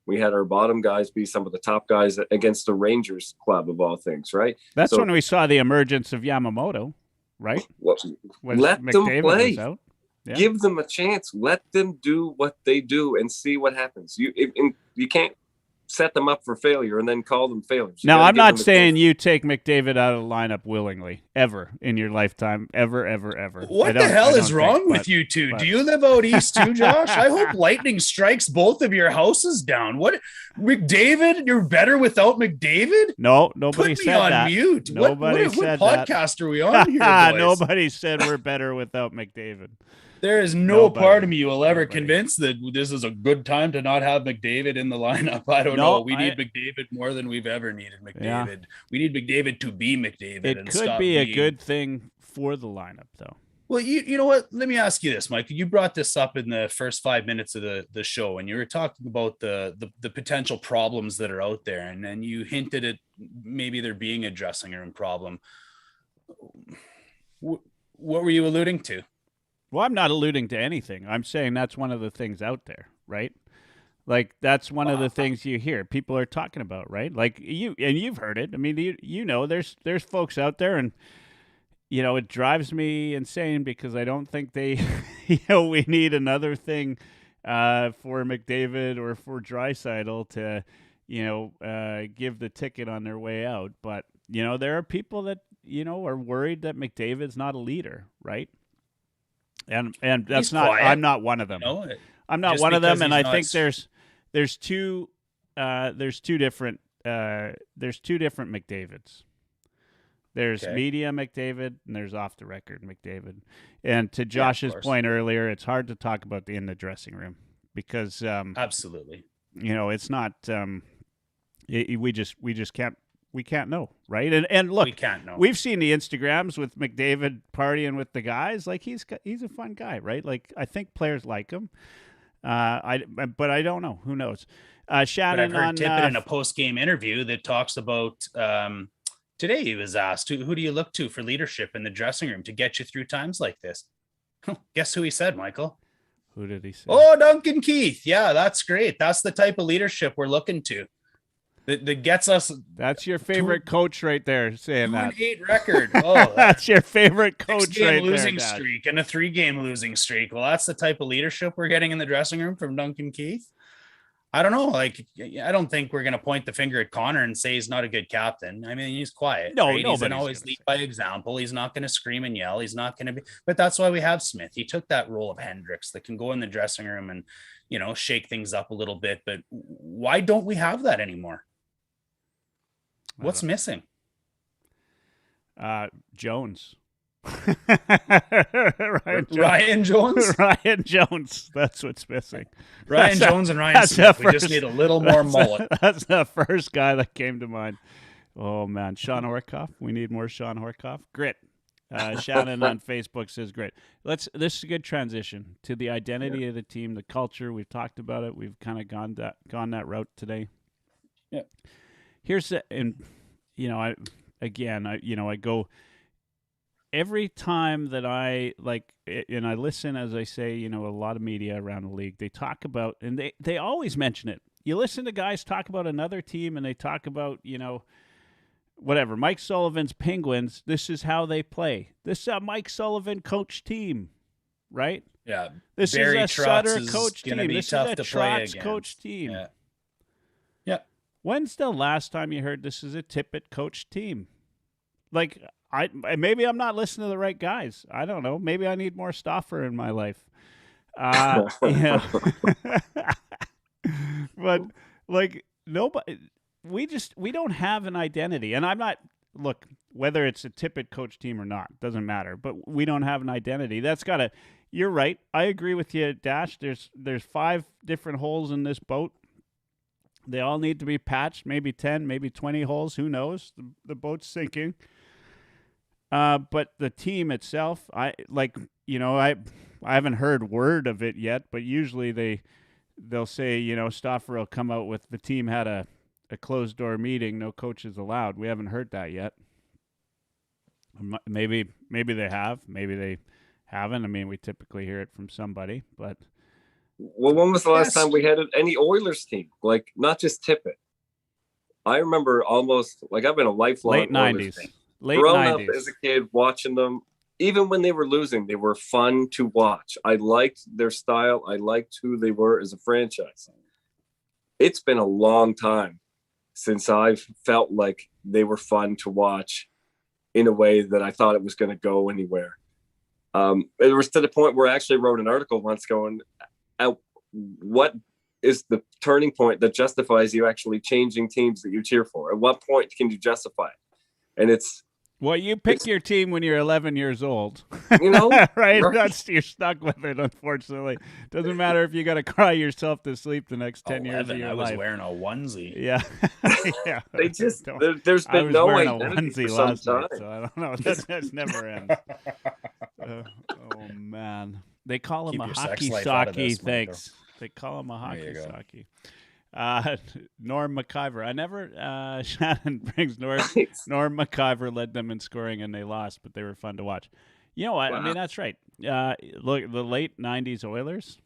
we had our bottom guys be some of the top guys against the Rangers club of all things, right? That's when we saw the emergence of Yamamoto, right? Well, let them play. Yeah. Give them a chance. Let them do what they do and see what happens. You can't set them up for failure and then call them failures. Now, I'm not saying you take McDavid out of the lineup willingly, ever in your lifetime, ever. What the hell is wrong with you two? Do you live out east too, Josh? I hope lightning strikes both of your houses down. What, McDavid? You're better without McDavid? No, nobody said that. Put me on mute. Nobody said what podcast are we on here, boys? Nobody said we're better without McDavid. There is no part of me who will ever convince that this is a good time to not have McDavid in the lineup. I don't know. We need McDavid more than we've ever needed McDavid. Yeah. We need McDavid to be McDavid. It could be a good thing for the lineup, though. Well, you know what? Let me ask you this, Mike. You brought this up in the first 5 minutes of the show, and you were talking about the potential problems that are out there, and then you hinted at maybe there being a dressing room problem. What were you alluding to? Well, I'm not alluding to anything. I'm saying that's one of the things out there, right? Like that's one of the things you hear people are talking about, right? Like you've heard it. I mean, there's folks out there, and it drives me insane because I don't think they, we need another thing for McDavid or for Draisaitl to, give the ticket on their way out. But there are people that are worried that McDavid's not a leader, right? And that's not. Quiet. I'm not one of them. I'm not one of them, and I think there's two different McDavids. There's media McDavid and there's off the record McDavid. And to Josh's point earlier, it's hard to talk about in the dressing room because absolutely, it's not. We just can't. We can't know, right? And look, we can't know. We've seen the Instagrams with McDavid partying with the guys. Like he's a fun guy, right? Like I think players like him. But I don't know. Who knows? Shannon, but I've heard Tippett in a post-game interview that talks about today. He was asked, "Who do you look to for leadership in the dressing room to get you through times like this?" Guess who he said, Michael? Who did he say? Oh, Duncan Keith. Yeah, that's great. That's the type of leadership we're looking to. That gets us. That's your favorite coach right there saying that. 2-8 record. Oh, that's your favorite coach right there. Losing streak and a 3-game losing streak. Well, that's the type of leadership we're getting in the dressing room from Duncan Keith. I don't know. Like, I don't think we're going to point the finger at Connor and say he's not a good captain. I mean, he's quiet. No, right? He's going to always lead by example. He's not going to scream and yell. He's not going to be. But that's why we have Smith. He took that role of Hendricks that can go in the dressing room and shake things up a little bit. But why don't we have that anymore? What's missing? Jones. Ryan Jones? Ryan Jones. That's what's missing. Ryan Jones and Ryan Smith. We just need a little more mullet. That's the first guy that came to mind. Oh, man. Sean Horkoff. We need more Sean Horkoff. Grit. Shannon on Facebook says great. This is a good transition to the identity of the team, the culture. We've talked about it. We've kind of gone that route today. Yeah. Here's the, and again, I go every time that I and I listen, as I say, a lot of media around the league, they talk about, and they always mention it. You listen to guys talk about another team and they talk about, whatever, Mike Sullivan's Penguins, this is how they play. This is a Mike Sullivan coach team, right? Yeah. This Barry is a Sutter Trotz coach gonna team. be This tough is a to play Trotz against. coach team. Yeah. Yeah. When's the last time you heard this is a Tippett coach team? Like, maybe I'm not listening to the right guys. I don't know. Maybe I need more Stauffer in my life. Yeah. But like nobody, we don't have an identity. And I'm not, look, whether it's a Tippett coach team or not, doesn't matter. But we don't have an identity. That's gotta. You're right. I agree with you, Dash. There's 5 different holes in this boat. They all need to be patched. Maybe 10, maybe 20 holes. Who knows? The boat's sinking. But the team itself, I haven't heard word of it yet. But usually they'll say, Stauffer will come out with the team had a closed door meeting, no coaches allowed. We haven't heard that yet. Maybe they have. Maybe they haven't. I mean, we typically hear it from somebody, but. Well, when was the last time we had any Oilers team? Like, not just Tippett. I remember almost, like, I've been a lifelong late Oilers 90s. fan. Late Growing 90s. up as a kid, watching them, even when they were losing, they were fun to watch. I liked their style. I liked who they were as a franchise. It's been a long time since I've felt like they were fun to watch in a way that I thought it was going to go anywhere. It was to the point where I actually wrote an article once going, what is the turning point that justifies you actually changing teams that you cheer for? At what point can you justify it? And it's, well, you pick your team when you're 11 years old, right? You're stuck with it. Unfortunately, doesn't matter if you got to cry yourself to sleep the next 10 years of your I was life. Wearing a onesie. Yeah, yeah. They just there's been no wearing a identity onesie for some last night, time. so I don't know. That's never ends. Oh man, they call him Keep a your sex hockey life out of socky. this, Thanks. They call him a There hockey you go. socky. Norm Mciver. I never. Shannon brings Norm Mciver led them in scoring and they lost, but they were fun to watch. You know what? Wow. I mean, that's right. Look, the late '90s Oilers.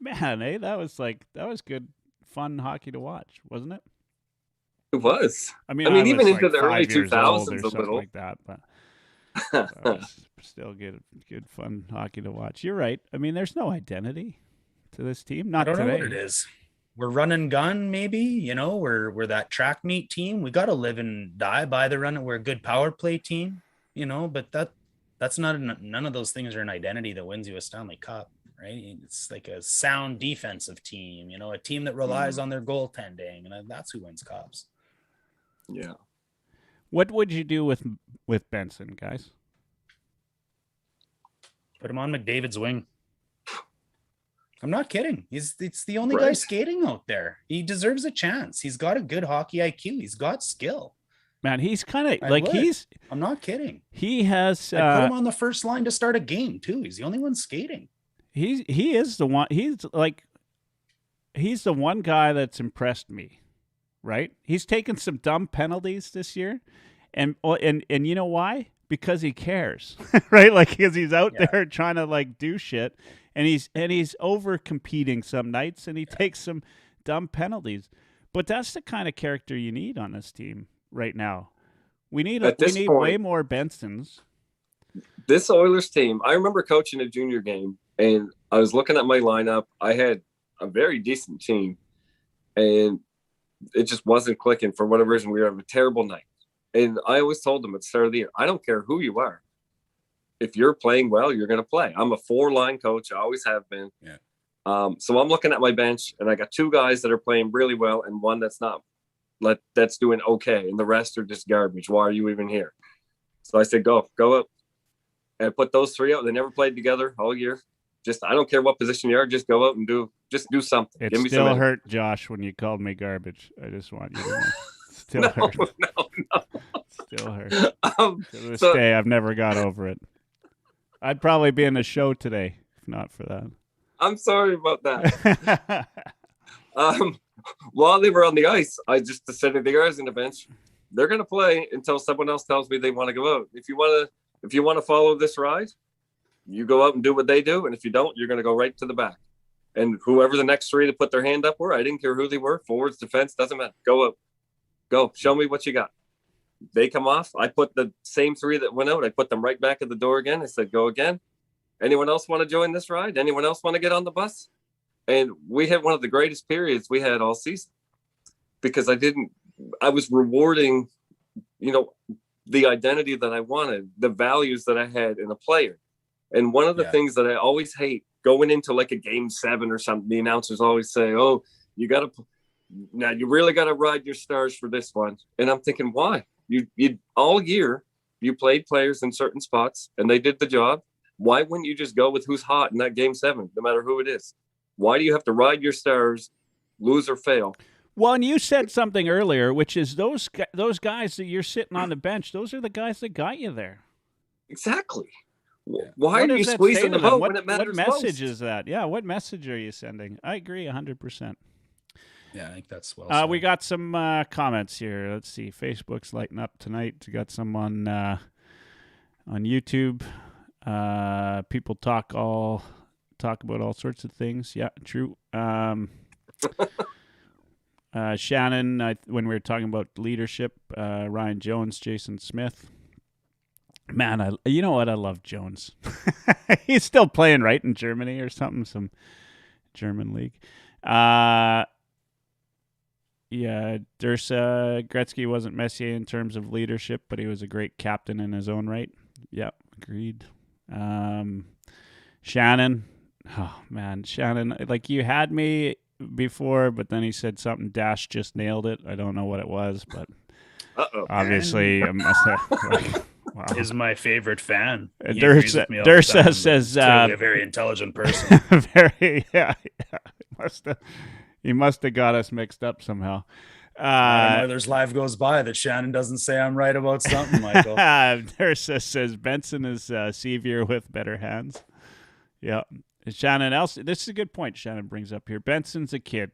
Man, that was good, fun hockey to watch, wasn't it? It was. I mean, even was into like the early 5 years old 2000s or a something little. like that, but that was still good, fun hockey to watch. You're right. I mean, there's no identity to this team. Not I don't today. know what it is. We're run and gun, maybe. We're that track meet team. We got to live and die by the run. We're a good power play team, but that's not none of those things are an identity that wins you a Stanley Cup, right? It's like a sound defensive team, a team that relies on their goaltending, and that's who wins cups. Yeah. What would you do with Benson, guys? Put him on McDavid's wing. I'm not kidding. It's the only guy skating out there. He deserves a chance. He's got a good hockey IQ. He's got skill. Man, he's kind of like I'm not kidding. He has. I put him on the first line to start a game too. He's the only one skating. He is the one. He's the one guy that's impressed me. Right? He's taken some dumb penalties this year, and you know why? Because he cares, right? Like, because he's out there trying to do shit, and he's over competing some nights, and he takes some dumb penalties. But that's the kind of character you need on this team right now. We need way more Bensons. This Oilers team, I remember coaching a junior game, and I was looking at my lineup. I had a very decent team, and it just wasn't clicking for whatever reason. We were having a terrible night. And I always told them at the start of the year, I don't care who you are. If you're playing well, you're going to play. I'm a 4-line coach. I always have been. Yeah. So I'm looking at my bench, and I got 2 guys that are playing really well and one that's not, that's doing okay. And the rest are just garbage. Why are you even here? So I said, go up. And I put those 3 out. They never played together all year. Just, I don't care what position you are. Just go out and do something. It still hurt, Josh, when you called me garbage. I just want you to know. Still hurt. No. Still hurt. To this day, I've never got over it. I'd probably be in the show today if not for that. I'm sorry about that. While they were on the ice, I just decided the guys on the bench. they're going to play until someone else tells me they want to go out. If you want to follow this ride, you go out and do what they do. And if you don't, you're going to go right to the back. And whoever the next three to put their hand up were, I didn't care who they were, forwards, defense, doesn't matter. Go out. Go. Show me what you got. They come off. I put the same three that went out. I put them right back at the door again. I said, go again. Anyone else want to join this ride? Anyone else want to get on the bus? And we had one of the greatest periods we had all season, because I was rewarding, the identity that I wanted, the values that I had in a player. And one of the things that I always hate going into like a game 7 or something, the announcers always say, oh, you really got to ride your stars for this one. And I'm thinking, why? You all year, you played players in certain spots and they did the job. Why wouldn't you just go with who's hot in that game 7, no matter who it is? Why do you have to ride your stars, lose or fail? Well, and you said something earlier, which is those guys that you're sitting on the bench, those are the guys that got you there. Exactly. Why are you squeezing them out when it matters most? What message most? is that? Yeah, what message are you sending? I agree 100%. Yeah, I think that's well said. We got some comments here. Let's see. Facebook's lighting up tonight. We got some on YouTube. People talk about all sorts of things. Yeah, true. Shannon, when we were talking about leadership, Ryan Jones, Jason Smith. Man, you know what? I love Jones. He's still playing, right, in Germany or something, some German league. Yeah, Dursa, Gretzky wasn't Messier in terms of leadership, but he was a great captain in his own right. Yep, agreed. Shannon, oh man, Shannon, like you had me before, but then he said something. Dash just nailed it. I don't know what it was, but obviously, I must have. Wow. Is my favorite fan. Dursa says clearly a very intelligent person. Very, yeah. He must have got us mixed up somehow. Oilerslive goes by that Shannon doesn't say I'm right about something, Michael. Dursa says Benson is Sevier with better hands. Yeah. Shannon, this is a good point Shannon brings up here. Benson's a kid,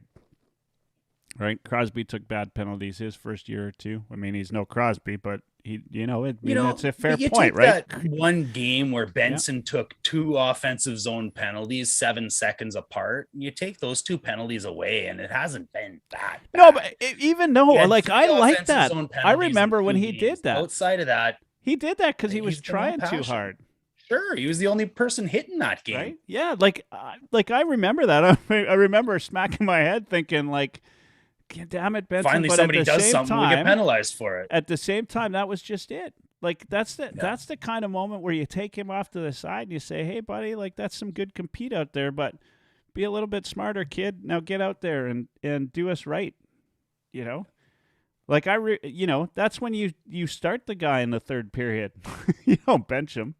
right? Crosby took bad penalties his first year or two. I mean, he's no Crosby, but it's a fair point, right? That one game where Benson took 2 offensive zone penalties 7 seconds apart. You take those 2 penalties away, and it hasn't been that bad. No, but I like that. I remember when he did that. Outside of that, he did that because he was trying too hard. Sure, he was the only person hitting that game. Right? Yeah, like I remember that. I remember smacking my head, thinking like, damn it, Benson. Finally, but somebody does something, we get penalized for it. At the same time, that was just it. Like that's the kind of moment where you take him off to the side and you say, "Hey, buddy, like that's some good compete out there, but be a little bit smarter, kid. Now get out there and do us right." You know, like that's when you start the guy in the third period. You don't bench him,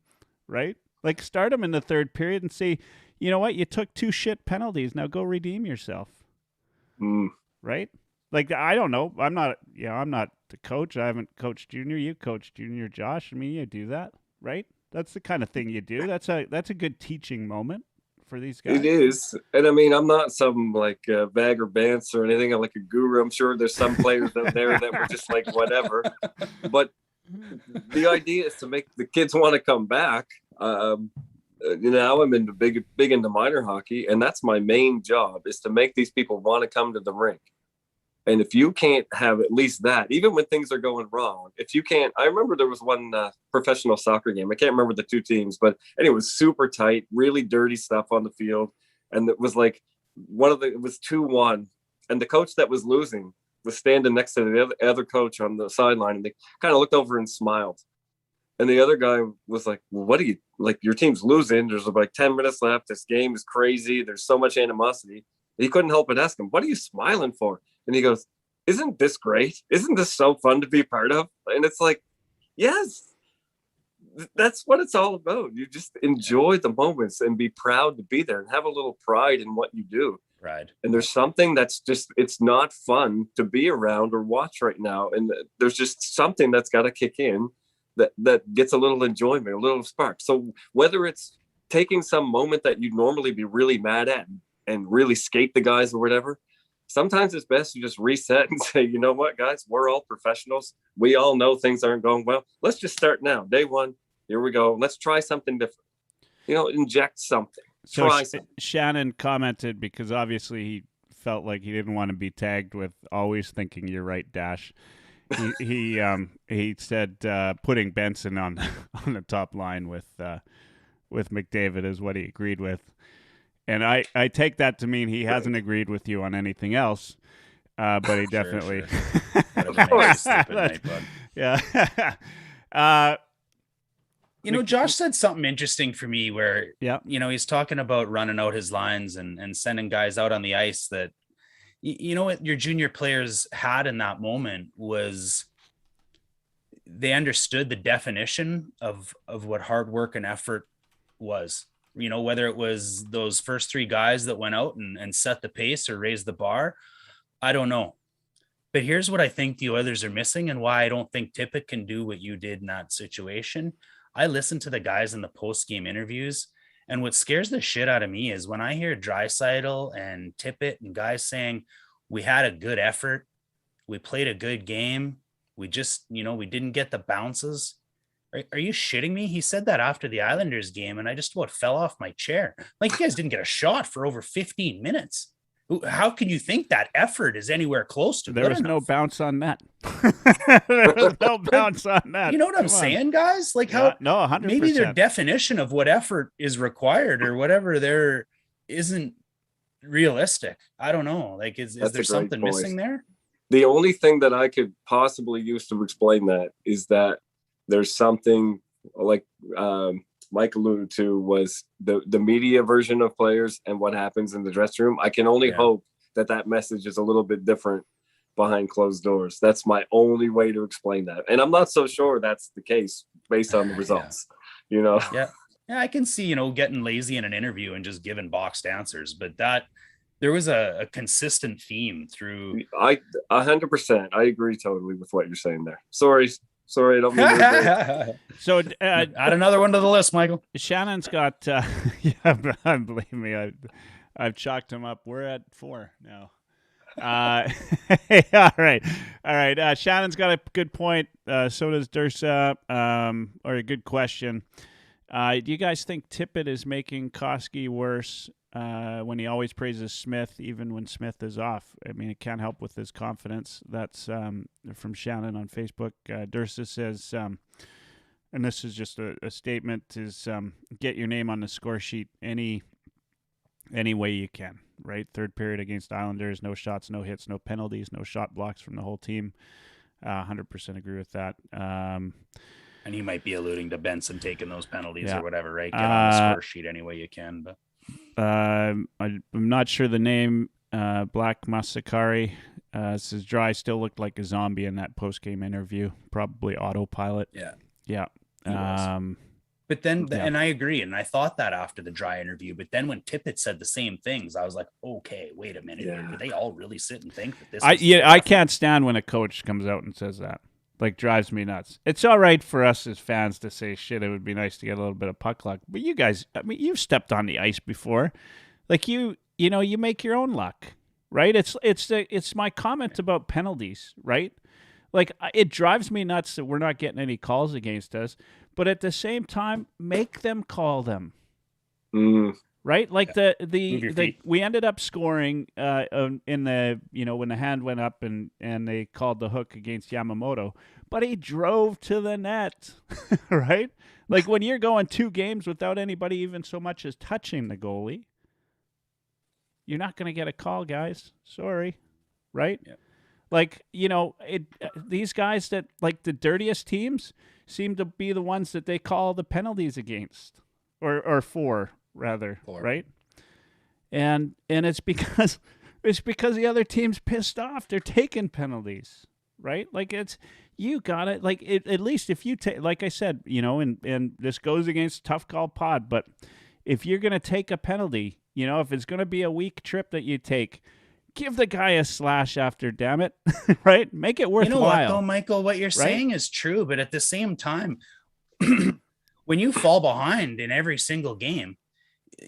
right? Like start him in the third period and say, "You know what? You took 2 shit penalties. Now go redeem yourself." Right? Like, I don't know. I'm not the coach. I haven't coached junior. You coach junior, Josh. I mean, you do that, right? That's the kind of thing you do. That's a good teaching moment for these guys. It is. And I mean, I'm not some like Bag or Bance or anything. I'm like a guru. I'm sure there's some players out there that were just like whatever. But the idea is to make the kids want to come back. Now I'm into big into minor hockey, and that's my main job, is to make these people want to come to the rink. And if you can't have at least that, even when things are going wrong, if you can't, I remember there was one professional soccer game. I can't remember the 2 teams, but it was super tight, really dirty stuff on the field. And it was like it was 2-1, and the coach that was losing was standing next to the other coach on the sideline, and they kind of looked over and smiled. And the other guy was like, well, what do you, like, your team's losing. There's like 10 minutes left. This game is crazy. There's so much animosity. He couldn't help but ask him, what are you smiling for? And he goes, isn't this great? Isn't this so fun to be part of? And it's like, yes, that's what it's all about. You just enjoy the moments and be proud to be there and have a little pride in what you do. Right. And there's something that's just, it's not fun to be around or watch right now. And there's just something that's got to kick in that gets a little enjoyment, a little spark. So whether it's taking some moment that you'd normally be really mad at and really skate the guys or whatever, sometimes it's best to just reset and say, you know what, guys, we're all professionals. We all know things aren't going well. Let's just start now. Day one, here we go. Let's try something different. Inject something. So Try something. Shannon commented, because obviously he felt like he didn't want to be tagged with always thinking you're right, Dash. He said putting Benson on the top line with McDavid is what he agreed with. And I take that to mean he hasn't agreed with you on anything else, but he definitely. Yeah. Josh said something interesting for me where, he's talking about running out his lines and sending guys out on the ice that, what your junior players had in that moment was they understood the definition of what hard work and effort was. Whether it was those first three guys that went out and set the pace or raised the bar, I don't know. But here's what I think the Oilers are missing and why I don't think Tippett can do what you did in that situation. I listened to the guys in the post-game interviews, and what scares the shit out of me is when I hear Draisaitl and Tippett and guys saying, we had a good effort, we played a good game, we just, we didn't get the bounces. Are you shitting me? He said that after the Islanders game, and I just about fell off my chair. Like, you guys didn't get a shot for over 15 minutes. How can you think that effort is anywhere close to there was enough? No bounce on that. There was no bounce on that. You know what I'm saying, guys? Like, how? No, 100%. Maybe their definition of what effort is required or whatever there isn't realistic. I don't know. Like, is there something missing there? The only thing that I could possibly use to explain that is that there's something like Mike alluded to was the media version of players and what happens in the dressing room. I can only hope that message is a little bit different behind closed doors. That's my only way to explain that. And I'm not so sure that's the case based on the results, Yeah, I can see, getting lazy in an interview and just giving boxed answers, but there was a consistent theme through. 100%. I agree totally with what you're saying there. Sorry, I don't mean to. So add another one to the list, Michael. Shannon's got, believe me, I've chalked him up. We're at 4 now. All right. Shannon's got a good point. So does Dursa, or a good question. Do you guys think Tippett is making Koski worse when he always praises Smith, even when Smith is off? I mean, it can't help with his confidence. That's from Shannon on Facebook. Dursa says, and this is just a statement, is get your name on the score sheet any way you can, right? Third period against Islanders, no shots, no hits, no penalties, no shot blocks from the whole team. 100% agree with that. And he might be alluding to Benson taking those penalties or whatever, right? Get on the score sheet any way you can. But I'm not sure the name. Black Masakari says Dry still looked like a zombie in that post-game interview. Probably autopilot. Yeah. But then, and I agree, and I thought that after the Dry interview, but then when Tippett said the same things, I was like, okay, wait a minute. Did they all really sit and think that this I can't stand when a coach comes out and says that. Like, drives me nuts. It's all right for us as fans to say, shit, it would be nice to get a little bit of puck luck. But you guys, I mean, you've stepped on the ice before. Like, you make your own luck, right? It's my comment about penalties, right? Like, it drives me nuts that we're not getting any calls against us. But at the same time, make them call them. Right? Like we ended up scoring in the, when the hand went up and they called the hook against Yamamoto, but he drove to the net, right? Like when you're going 2 games without anybody even so much as touching the goalie, you're not going to get a call, guys. Sorry. Right? Yeah. Like, these guys that, like the dirtiest teams seem to be the ones that they call the penalties against or for. Rather, right? And it's because the other team's pissed off. They're taking penalties, right? Like you got it. Like at least if you take, like I said, and this goes against Tough Call Pod, but if you're gonna take a penalty, if it's gonna be a week trip that you take, give the guy a slash after, damn it, right? Make it worthwhile. You know what, though, Michael? What you're saying is true, but at the same time, when you fall behind in every single game,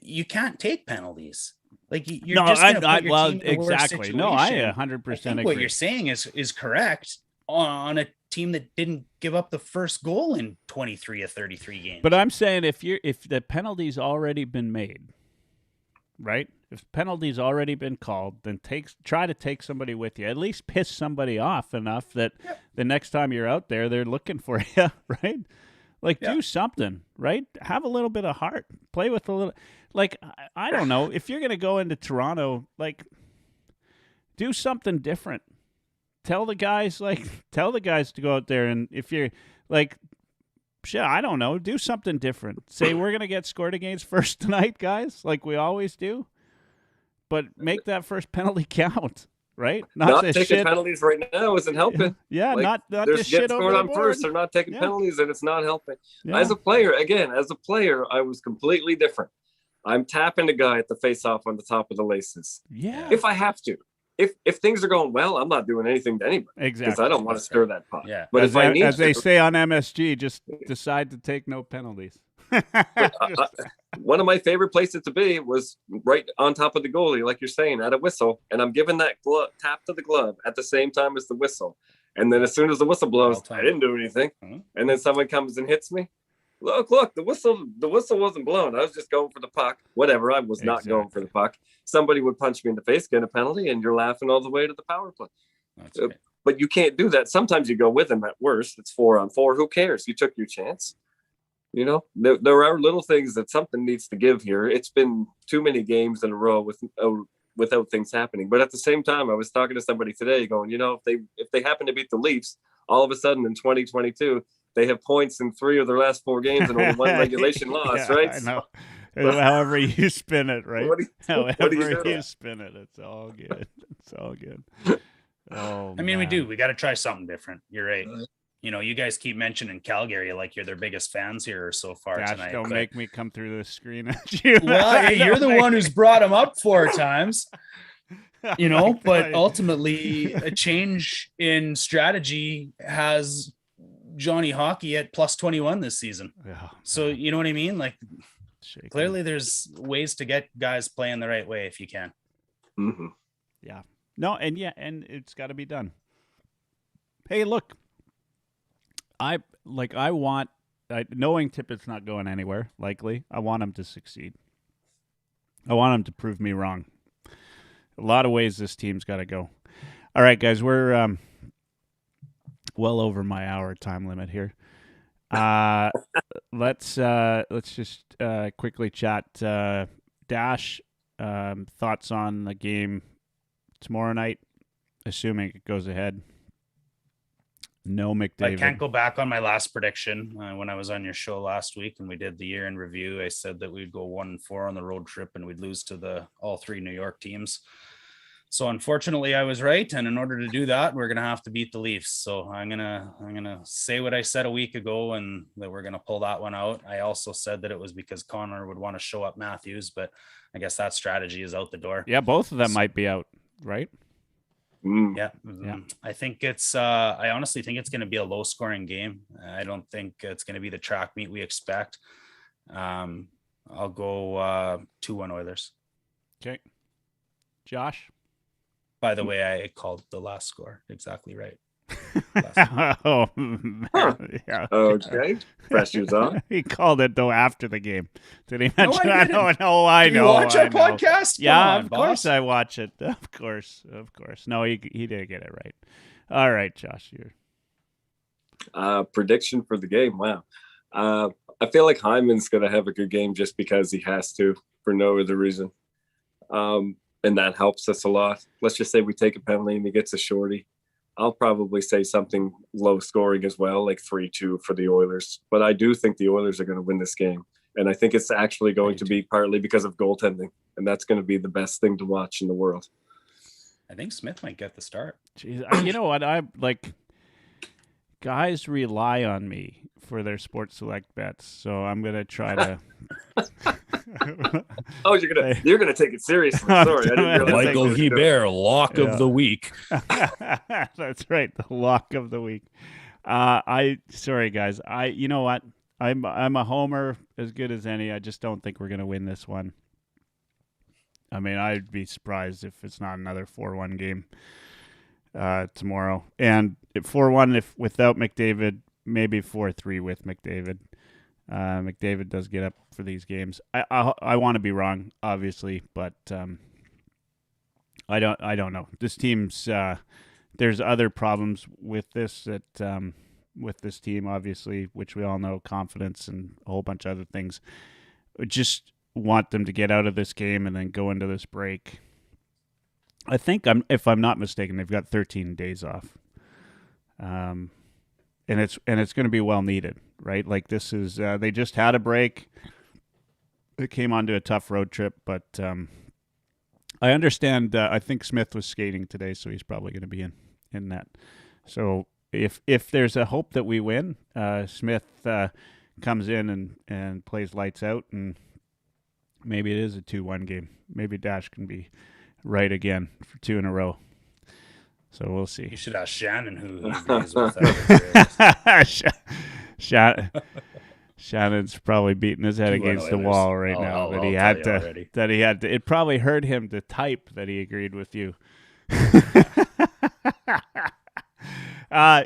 you can't take penalties. Like you're No, just going to I put your well, team in a worse exactly. No, I situation. 100% I think agree. what you're saying is correct on a team that didn't give up the first goal in 23 of 33 games. But I'm saying if the penalty's already been made, right? If penalty's already been called, then try to take somebody with you. At least piss somebody off enough that the next time you're out there, they're looking for you, right? Like do something, right? Have a little bit of heart. Play with a little. Like I don't know if you're gonna go into Toronto, like do something different. Tell the guys to go out there, and if you're like, shit, I don't know, do something different. Say we're gonna get scored against first tonight, guys, like we always do. But make that first penalty count, right? Not taking penalties right now isn't helping. Yeah, like, not there's this shit scored over the on board. first. They're not taking penalties, and it's not helping. Yeah. As a player, I was completely different. I'm tapping the guy at the face-off on the top of the laces. Yeah. If I have to. If things are going well, I'm not doing anything to anybody. Exactly. Because I don't want to stir that pot. Yeah. But as if I need as they to, say on MSG, just decide to take no penalties. one of my favorite places to be was right on top of the goalie, like you're saying, at a whistle. And I'm giving that tap to the glove at the same time as the whistle. And then as soon as the whistle blows, I didn't do anything. Mm-hmm. And then someone comes and hits me. Look, the whistle wasn't blown. I was just going for the puck. Whatever, I was not going for the puck. Somebody would punch me in the face, get a penalty, and you're laughing all the way to the power play. That's right. But you can't do that. Sometimes you go with them at worst. It's 4-on-4. Who cares? You took your chance. You know, there are little things that something needs to give here. It's been too many games in a row without things happening. But at the same time, I was talking to somebody today going, you know, if they happen to beat the Leafs, all of a sudden in 2022, they have points in 3 of their last 4 games and only 1 regulation loss, right? I know. However you spin it, right? However you spin it, it's all good. It's all good. Oh, I mean, we got to try something different. You're right. You know, you guys keep mentioning Calgary like you're their biggest fans here so far tonight. Don't make me come through the screen at you. Well, you're the one who's brought them up 4 times. You know, but ultimately a change in strategy has Johnny Hockey at plus 21 this season. Yeah. So you know what I mean? Like clearly there's ways to get guys playing the right way if you can. Mm-hmm. Yeah. No, and it's got to be done. Hey, look, knowing Tippett's not going anywhere, likely, I want him to succeed. I want him to prove me wrong. A lot of ways this team's got to go. All right, guys, we're well over my hour time limit here. Let's just quickly chat. Dash, thoughts on the game tomorrow night, assuming it goes ahead. No McDavid. I can't go back on my last prediction. When I was on your show last week and we did the year in review, I said that we'd go 1-4 on the road trip and we'd lose to all 3 New York teams. So unfortunately, I was right, and in order to do that, we're gonna have to beat the Leafs. So I'm gonna say what I said a week ago, and that we're gonna pull that one out. I also said that it was because Connor would want to show up Matthews, but I guess that strategy is out the door. Yeah, both of them might be out, right? Yeah. I think it's. I honestly think it's going to be a low-scoring game. I don't think it's going to be the track meet we expect. I'll go 2-1 Oilers. Okay, Josh. By the way, I called the last score exactly right. Oh, man. Yeah. Okay. Pressures on. He called it though after the game. Did he No, mention? I didn't. I Do you know. watch I our know. podcast? Come Yeah, on, of course boss. I watch it. Of course. No, he did get it right. All right, Josh, you're. Prediction for the game. Wow. I feel like Hyman's going to have a good game just because he has to, for no other reason. And that helps us a lot. Let's just say we take a penalty and he gets a shorty. I'll probably say something low scoring as well, like 3-2 for the Oilers. But I do think the Oilers are going to win this game. And I think it's actually going to be partly because of goaltending. And that's going to be the best thing to watch in the world. I think Smith might get the start. Jeez, you know what? I like guys rely on me for their sports select bets, so I'm gonna try to. Oh, you're gonna take it seriously. Sorry, I didn't realize. Michael Hebert, lock of the week. That's right, the lock of the week. Sorry guys. You know what? I'm a homer as good as any. I just don't think we're gonna win this one. I mean, I'd be surprised if it's not another 4-1 game tomorrow. And 4-1 if without McDavid, maybe 4-3 with McDavid. McDavid does get up for these games. I want to be wrong, obviously, but I don't know. This team's there's other problems with this with this team, obviously, which we all know, confidence and a whole bunch of other things. I just want them to get out of this game and then go into this break. I think if I'm not mistaken, they've got 13 days off. And it's going to be well needed, right? Like this is they just had a break. It came onto a tough road trip, but I understand. I think Smith was skating today, so he's probably going to be in that. So if there's a hope that we win, Smith comes in and plays lights out, and maybe it is a 2-1 game. Maybe Dash can be right again for 2 in a row. So we'll see. You should ask Shannon who he agrees with. Shannon's probably beating his head against the wall right now that he had to. It probably hurt him to type that he agreed with you.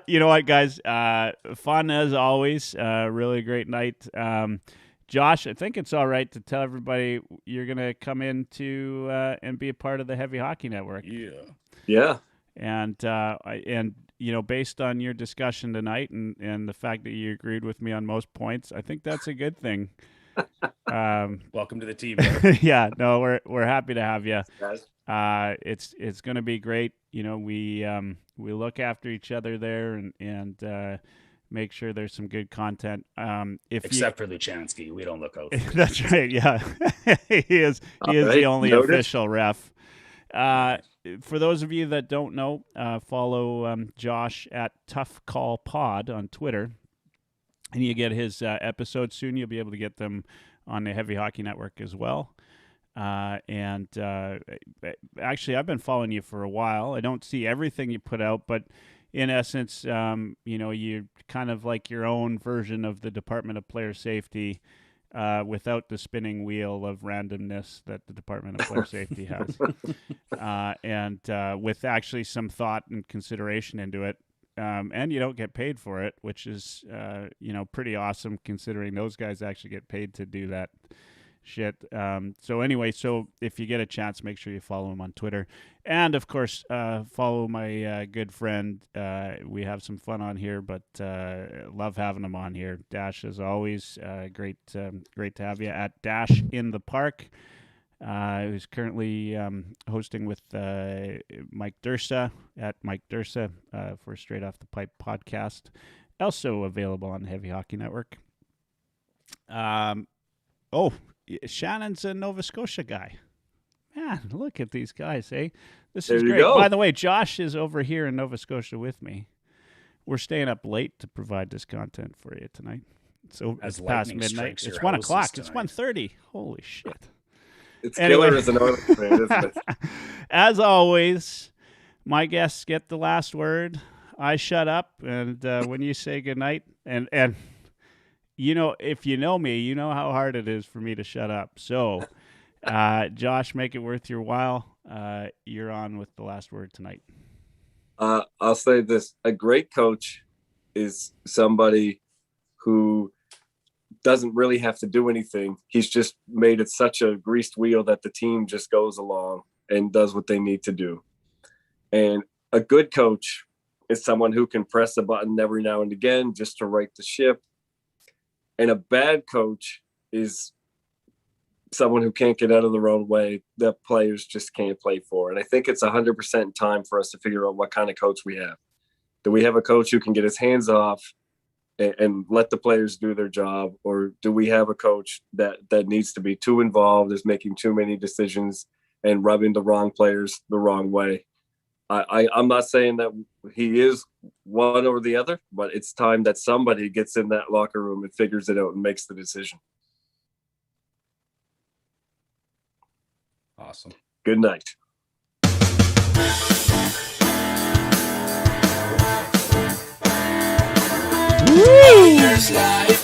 You know what, guys? Fun as always. Really great night. Josh, I think it's all right to tell everybody you're going to come into and be a part of the Heavy Hockey Network. Yeah. And you know, based on your discussion tonight and the fact that you agreed with me on most points, I think that's a good thing. Welcome to the team. Yeah, no, we're happy to have you. Guys. It's going to be great. You know, we look after each other there and make sure there's some good content. Except for Luchansky, we don't look out. That's right. Yeah, he is the only official ref. For those of you that don't know, follow Josh at Tough Call Pod on Twitter, and you get his episodes soon. You'll be able to get them on the Heavy Hockey Network as well. And actually, I've been following you for a while. I don't see everything you put out, but in essence, you know, you're kind of like your own version of the Department of Player Safety. Without the spinning wheel of randomness that the Department of Player Safety has. And with actually some thought and consideration into it. And you don't get paid for it, which is, you know, pretty awesome considering those guys actually get paid to do that shit. So anyway, so if you get a chance, make sure you follow him on Twitter. And, of course, follow my good friend. We have some fun on here, but love having him on here. Dash, as always, great to have you at Dash in the Park. Who's currently hosting with Mike Dursa at Mike Dursa for Straight Off the Pipe podcast. Also available on the Heavy Hockey Network. Shannon's a Nova Scotia guy. Man, look at these guys, eh? This is great. By the way, Josh is over here in Nova Scotia with me. We're staying up late to provide this content for you tonight. So it's past midnight. It's 1 o'clock. It's 1:30. Holy shit. It's killer as an Oilers fan, isn't it? As always, my guests get the last word. I shut up, and when you say goodnight, and you know, if you know me, you know how hard it is for me to shut up. So, Josh, make it worth your while. You're on with the last word tonight. I'll say this. A great coach is somebody who doesn't really have to do anything. He's just made it such a greased wheel that the team just goes along and does what they need to do. And a good coach is someone who can press a button every now and again just to right the ship. And a bad coach is someone who can't get out of their own way that players just can't play for. And I think it's 100% time for us to figure out what kind of coach we have. Do we have a coach who can get his hands off and let the players do their job? Or do we have a coach that needs to be too involved, is making too many decisions and rubbing the wrong players the wrong way? I'm not saying that he is one or the other, but it's time that somebody gets in that locker room and figures it out and makes the decision. Awesome. Good night. Oilers Live